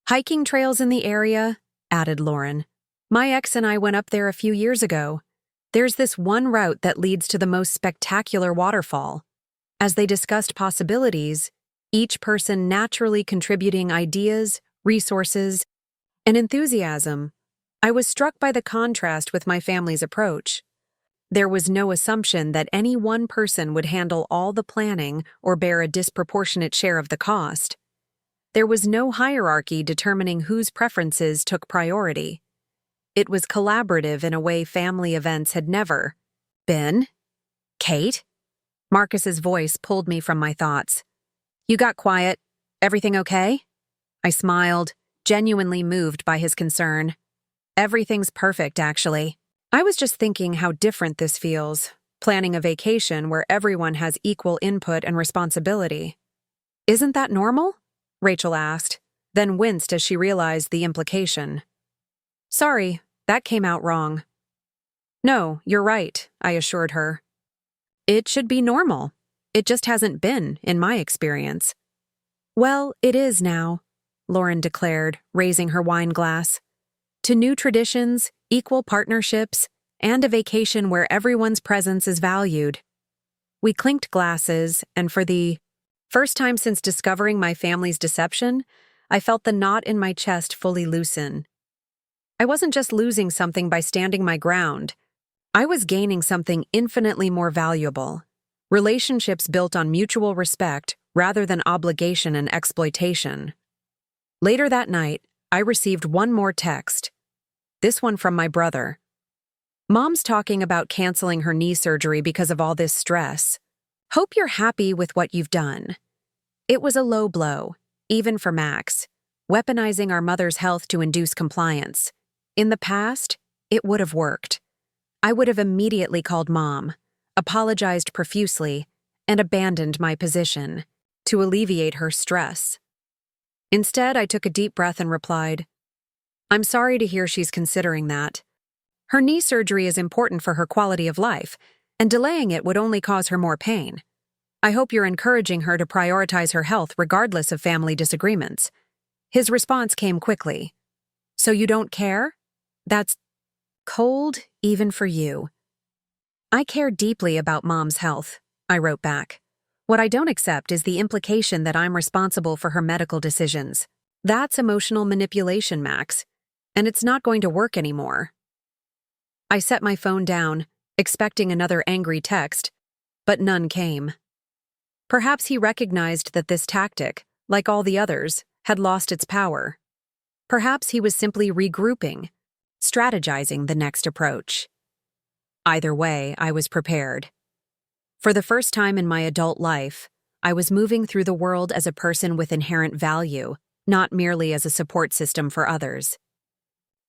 hiking trails in the area, added Lauren. My ex and I went up there a few years ago. There's this one route that leads to the most spectacular waterfall. As they discussed possibilities, each person naturally contributing ideas, resources, and enthusiasm, I was struck by the contrast with my family's approach. There was no assumption that any one person would handle all the planning or bear a disproportionate share of the cost. There was no hierarchy determining whose preferences took priority. It was collaborative in a way family events had never been. Kate? Marcus's voice pulled me from my thoughts. You got quiet. Everything okay? I smiled, genuinely moved by his concern. Everything's perfect, actually. I was just thinking how different this feels, planning a vacation where everyone has equal input and responsibility. Isn't that normal? Rachel asked, then winced as she realized the implication. Sorry, that came out wrong. No, you're right, I assured her. It should be normal. It just hasn't been, in my experience. Well, it is now, Lauren declared, raising her wine glass. To new traditions, equal partnerships, and a vacation where everyone's presence is valued. We clinked glasses, and for the first time since discovering my family's deception, I felt the knot in my chest fully loosen. I wasn't just losing something by standing my ground. I was gaining something infinitely more valuable. Relationships built on mutual respect rather than obligation and exploitation. Later that night, I received one more text, this one from my brother. Mom's talking about canceling her knee surgery because of all this stress. Hope you're happy with what you've done. It was a low blow, even for Max, weaponizing our mother's health to induce compliance. In the past, it would have worked. I would have immediately called Mom, apologized profusely, and abandoned my position to alleviate her stress. Instead, I took a deep breath and replied, I'm sorry to hear she's considering that. Her knee surgery is important for her quality of life, and delaying it would only cause her more pain. I hope you're encouraging her to prioritize her health regardless of family disagreements. His response came quickly. So you don't care? That's cold, even for you. I care deeply about Mom's health, I wrote back. What I don't accept is the implication that I'm responsible for her medical decisions. That's emotional manipulation, Max, and it's not going to work anymore. I set my phone down, expecting another angry text, but none came. Perhaps he recognized that this tactic, like all the others, had lost its power. Perhaps he was simply regrouping, strategizing the next approach. Either way, I was prepared. For the first time in my adult life, I was moving through the world as a person with inherent value, not merely as a support system for others.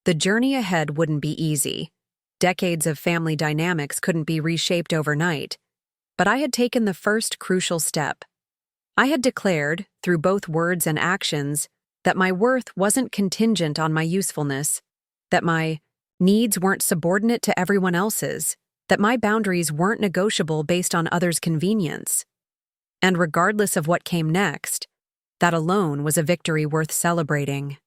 The journey ahead wouldn't be easy. Decades of family dynamics couldn't be reshaped overnight, but I had taken the first crucial step. I had declared, through both words and actions, that my worth wasn't contingent on my usefulness, that my needs weren't subordinate to everyone else's, that my boundaries weren't negotiable based on others' convenience. And regardless of what came next, that alone was a victory worth celebrating.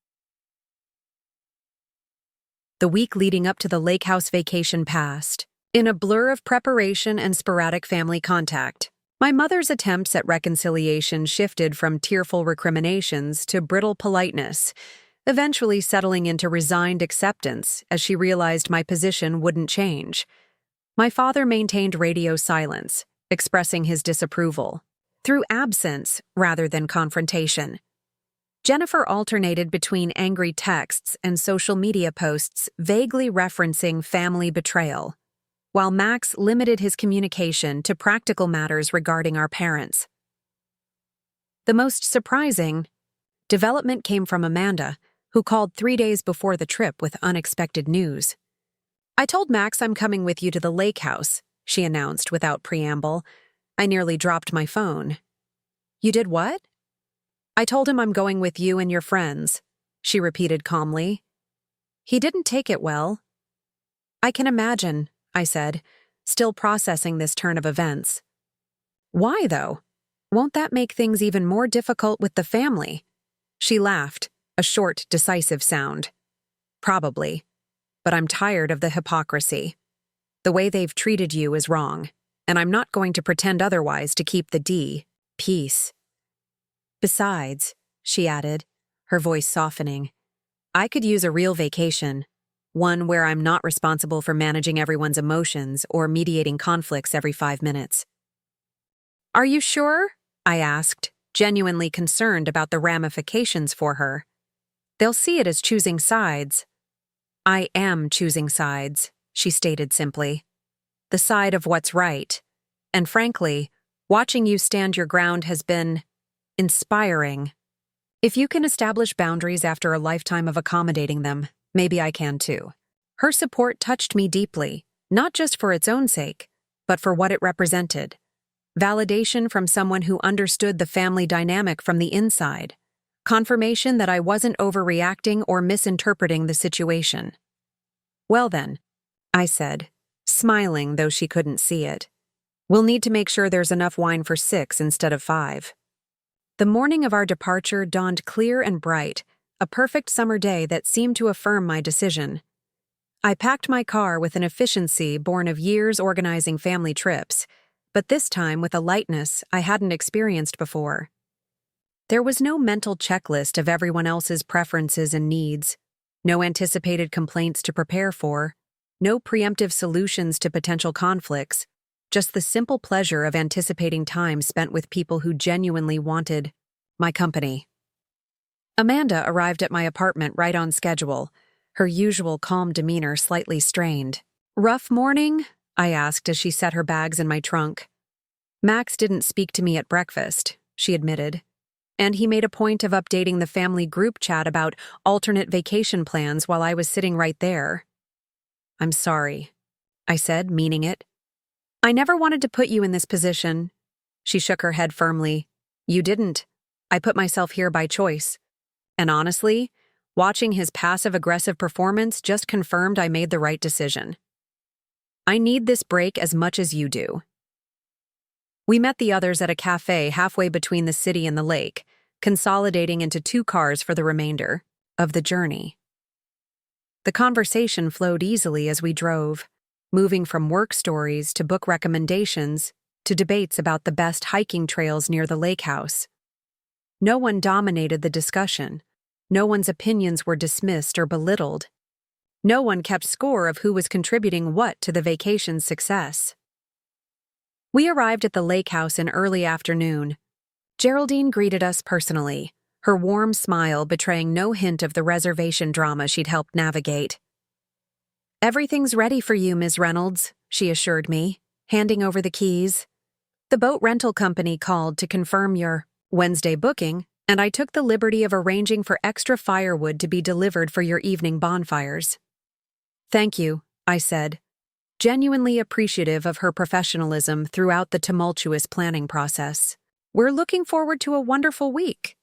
The week leading up to the lake house vacation passed, in a blur of preparation and sporadic family contact. My mother's attempts at reconciliation shifted from tearful recriminations to brittle politeness, eventually settling into resigned acceptance as she realized my position wouldn't change. My father maintained radio silence, expressing his disapproval, through absence rather than confrontation. Jennifer alternated between angry texts and social media posts vaguely referencing family betrayal, while Max limited his communication to practical matters regarding our parents. The most surprising development came from Amanda, who called 3 days before the trip with unexpected news. I told Max I'm coming with you to the lake house, she announced without preamble. I nearly dropped my phone. You did what? I told him I'm going with you and your friends, she repeated calmly. He didn't take it well. I can imagine, I said, still processing this turn of events. Why, though? Won't that make things even more difficult with the family? She laughed, a short, decisive sound. Probably. But I'm tired of the hypocrisy. The way they've treated you is wrong, and I'm not going to pretend otherwise to keep the peace. Besides, she added, her voice softening, I could use a real vacation, one where I'm not responsible for managing everyone's emotions or mediating conflicts every 5 minutes. Are you sure? I asked, genuinely concerned about the ramifications for her. They'll see it as choosing sides. I am choosing sides, she stated simply. The side of what's right. And frankly, watching you stand your ground has been inspiring. If you can establish boundaries after a lifetime of accommodating them, maybe I can too. Her support touched me deeply, not just for its own sake, but for what it represented. Validation from someone who understood the family dynamic from the inside. Confirmation that I wasn't overreacting or misinterpreting the situation. Well then, I said, smiling though she couldn't see it. We'll need to make sure there's enough wine for 6 instead of 5. The morning of our departure dawned clear and bright, a perfect summer day that seemed to affirm my decision. I packed my car with an efficiency born of years organizing family trips, but this time with a lightness I hadn't experienced before. There was no mental checklist of everyone else's preferences and needs, no anticipated complaints to prepare for, no preemptive solutions to potential conflicts, just the simple pleasure of anticipating time spent with people who genuinely wanted my company. Amanda arrived at my apartment right on schedule, her usual calm demeanor slightly strained. "Rough morning?" I asked as she set her bags in my trunk. "Max didn't speak to me at breakfast," she admitted, and he made a point of updating the family group chat about alternate vacation plans while I was sitting right there. "I'm sorry," I said, meaning it. "I never wanted to put you in this position." She shook her head firmly. "You didn't. I put myself here by choice. And honestly, watching his passive-aggressive performance just confirmed I made the right decision. I need this break as much as you do." We met the others at a cafe halfway between the city and the lake, consolidating into 2 cars for the remainder of the journey. The conversation flowed easily as we drove, moving from work stories to book recommendations to debates about the best hiking trails near the lake house. No one dominated the discussion. No one's opinions were dismissed or belittled. No one kept score of who was contributing what to the vacation's success. We arrived at the lake house in early afternoon. Geraldine greeted us personally, her warm smile betraying no hint of the reservation drama she'd helped navigate. "Everything's ready for you, Ms. Reynolds," she assured me, handing over the keys. "The boat rental company called to confirm your Wednesday booking, and I took the liberty of arranging for extra firewood to be delivered for your evening bonfires." "Thank you," I said, genuinely appreciative of her professionalism throughout the tumultuous planning process. "We're looking forward to a wonderful week."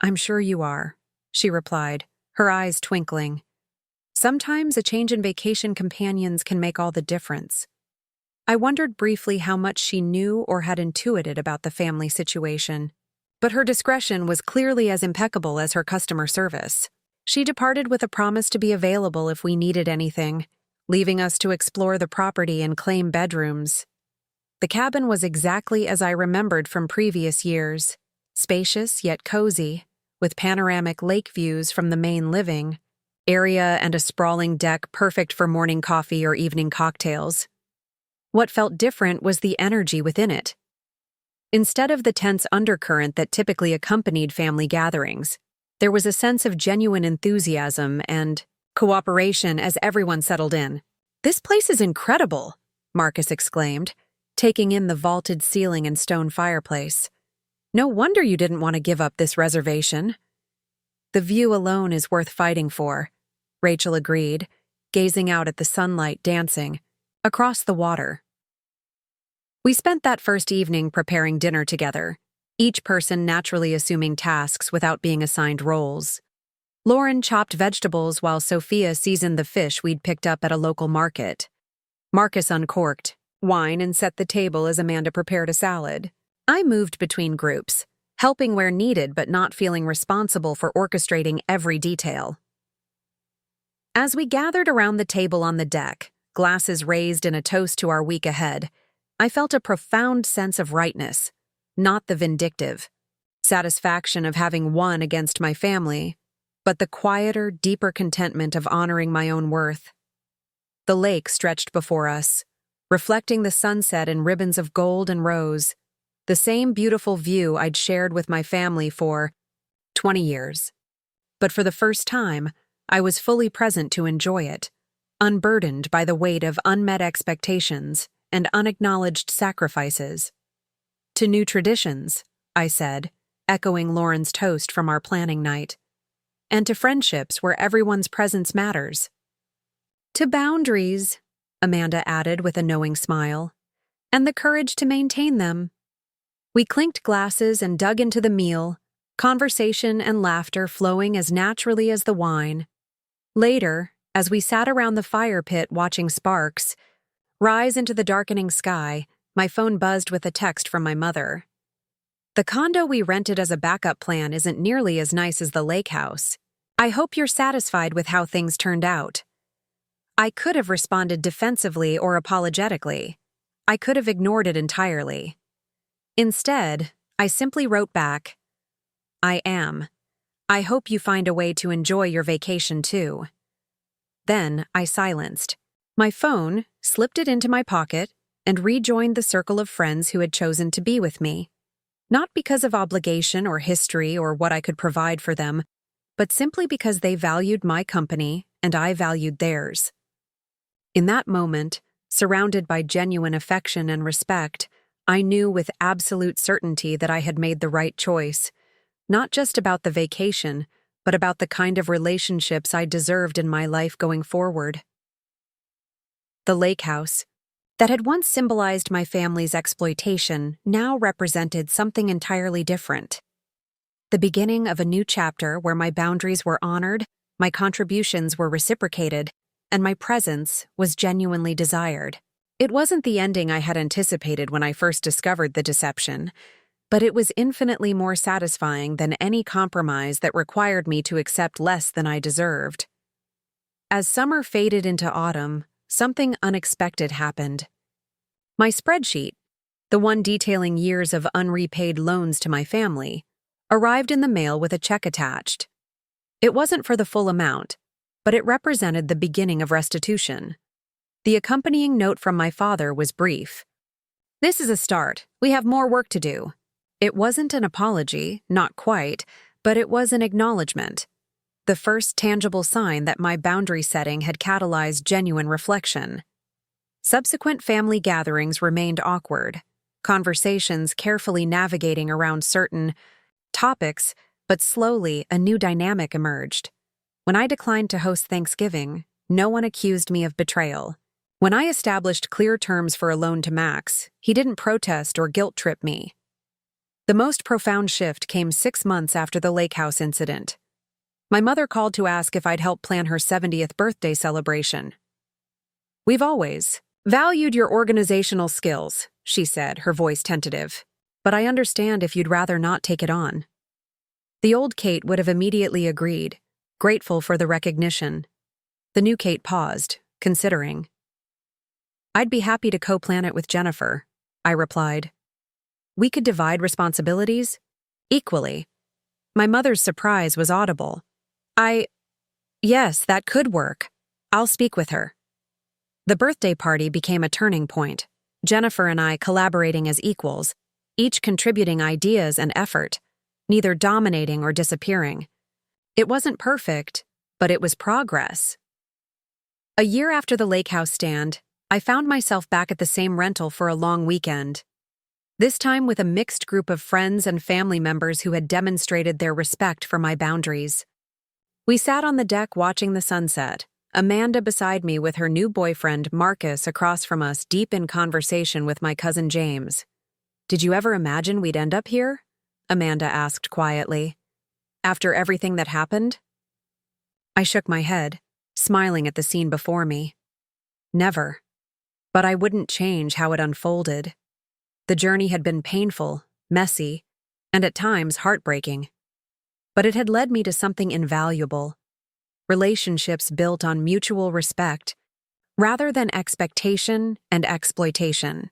"I'm sure you are," she replied, her eyes twinkling. Sometimes a change in vacation companions can make all the difference. I wondered briefly how much she knew or had intuited about the family situation, but her discretion was clearly as impeccable as her customer service. She departed with a promise to be available if we needed anything, leaving us to explore the property and claim bedrooms. The cabin was exactly as I remembered from previous years, spacious yet cozy, with panoramic lake views from the main living area and a sprawling deck perfect for morning coffee or evening cocktails. What felt different was the energy within it. Instead of the tense undercurrent that typically accompanied family gatherings, there was a sense of genuine enthusiasm and cooperation as everyone settled in. "This place is incredible," Marcus exclaimed, taking in the vaulted ceiling and stone fireplace. "No wonder you didn't want to give up this reservation." "The view alone is worth fighting for," Rachel agreed, gazing out at the sunlight dancing across the water. We spent that first evening preparing dinner together, each person naturally assuming tasks without being assigned roles. Lauren chopped vegetables while Sophia seasoned the fish we'd picked up at a local market. Marcus uncorked wine and set the table as Amanda prepared a salad. I moved between groups, helping where needed but not feeling responsible for orchestrating every detail. As we gathered around the table on the deck, glasses raised in a toast to our week ahead, I felt a profound sense of rightness, not the vindictive satisfaction of having won against my family, but the quieter, deeper contentment of honoring my own worth. The lake stretched before us, reflecting the sunset in ribbons of gold and rose, the same beautiful view I'd shared with my family for 20 years. But for the first time, I was fully present to enjoy it, unburdened by the weight of unmet expectations and unacknowledged sacrifices. "To new traditions," I said, echoing Lauren's toast from our planning night. "And to friendships where everyone's presence matters." "To boundaries," Amanda added with a knowing smile, "and the courage to maintain them." We clinked glasses and dug into the meal, conversation and laughter flowing as naturally as the wine. Later, as we sat around the fire pit watching sparks rise into the darkening sky, my phone buzzed with a text from my mother. "The condo we rented as a backup plan isn't nearly as nice as the lake house. I hope you're satisfied with how things turned out." I could have responded defensively or apologetically. I could have ignored it entirely. Instead, I simply wrote back, "I am. I hope you find a way to enjoy your vacation too." Then I silenced my phone, slipped it into my pocket, and rejoined the circle of friends who had chosen to be with me. Not because of obligation or history or what I could provide for them, but simply because they valued my company and I valued theirs. In that moment, surrounded by genuine affection and respect, I knew with absolute certainty that I had made the right choice, not just about the vacation, but about the kind of relationships I deserved in my life going forward. The lake house, that had once symbolized my family's exploitation, now represented something entirely different. The beginning of a new chapter where my boundaries were honored, my contributions were reciprocated, and my presence was genuinely desired. It wasn't the ending I had anticipated when I first discovered the deception, but it was infinitely more satisfying than any compromise that required me to accept less than I deserved. As summer faded into autumn, something unexpected happened. My spreadsheet, the one detailing years of unrepaid loans to my family, arrived in the mail with a check attached. It wasn't for the full amount, but it represented the beginning of restitution. The accompanying note from my father was brief. "This is a start. We have more work to do." It wasn't an apology, not quite, but it was an acknowledgement. The first tangible sign that my boundary setting had catalyzed genuine reflection. Subsequent family gatherings remained awkward, conversations carefully navigating around certain topics, but slowly a new dynamic emerged. When I declined to host Thanksgiving, no one accused me of betrayal. When I established clear terms for a loan to Max, he didn't protest or guilt-trip me. The most profound shift came 6 months after the lake house incident. My mother called to ask if I'd help plan her 70th birthday celebration. "We've always valued your organizational skills," she said, her voice tentative, "but I understand if you'd rather not take it on." The old Kate would have immediately agreed, grateful for the recognition. The new Kate paused, considering. "I'd be happy to co-plan it with Jennifer," I replied. "We could divide responsibilities equally." My mother's surprise was audible. Yes, that could work. I'll speak with her." The birthday party became a turning point, Jennifer and I collaborating as equals, each contributing ideas and effort, neither dominating or disappearing. It wasn't perfect, but it was progress. A year after the lake house stand, I found myself back at the same rental for a long weekend. This time with a mixed group of friends and family members who had demonstrated their respect for my boundaries. We sat on the deck watching the sunset, Amanda beside me with her new boyfriend, Marcus, across from us, deep in conversation with my cousin James. "Did you ever imagine we'd end up here?" Amanda asked quietly. "After everything that happened?" I shook my head, smiling at the scene before me. Never. But I wouldn't change how it unfolded. The journey had been painful, messy, and at times heartbreaking. But it had led me to something invaluable. Relationships built on mutual respect, rather than expectation and exploitation.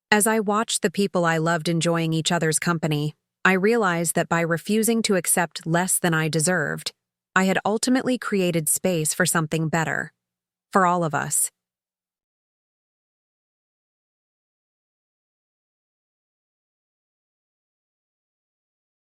As I watched the people I loved enjoying each other's company, I realized that by refusing to accept less than I deserved, I had ultimately created space for something better. For all of us.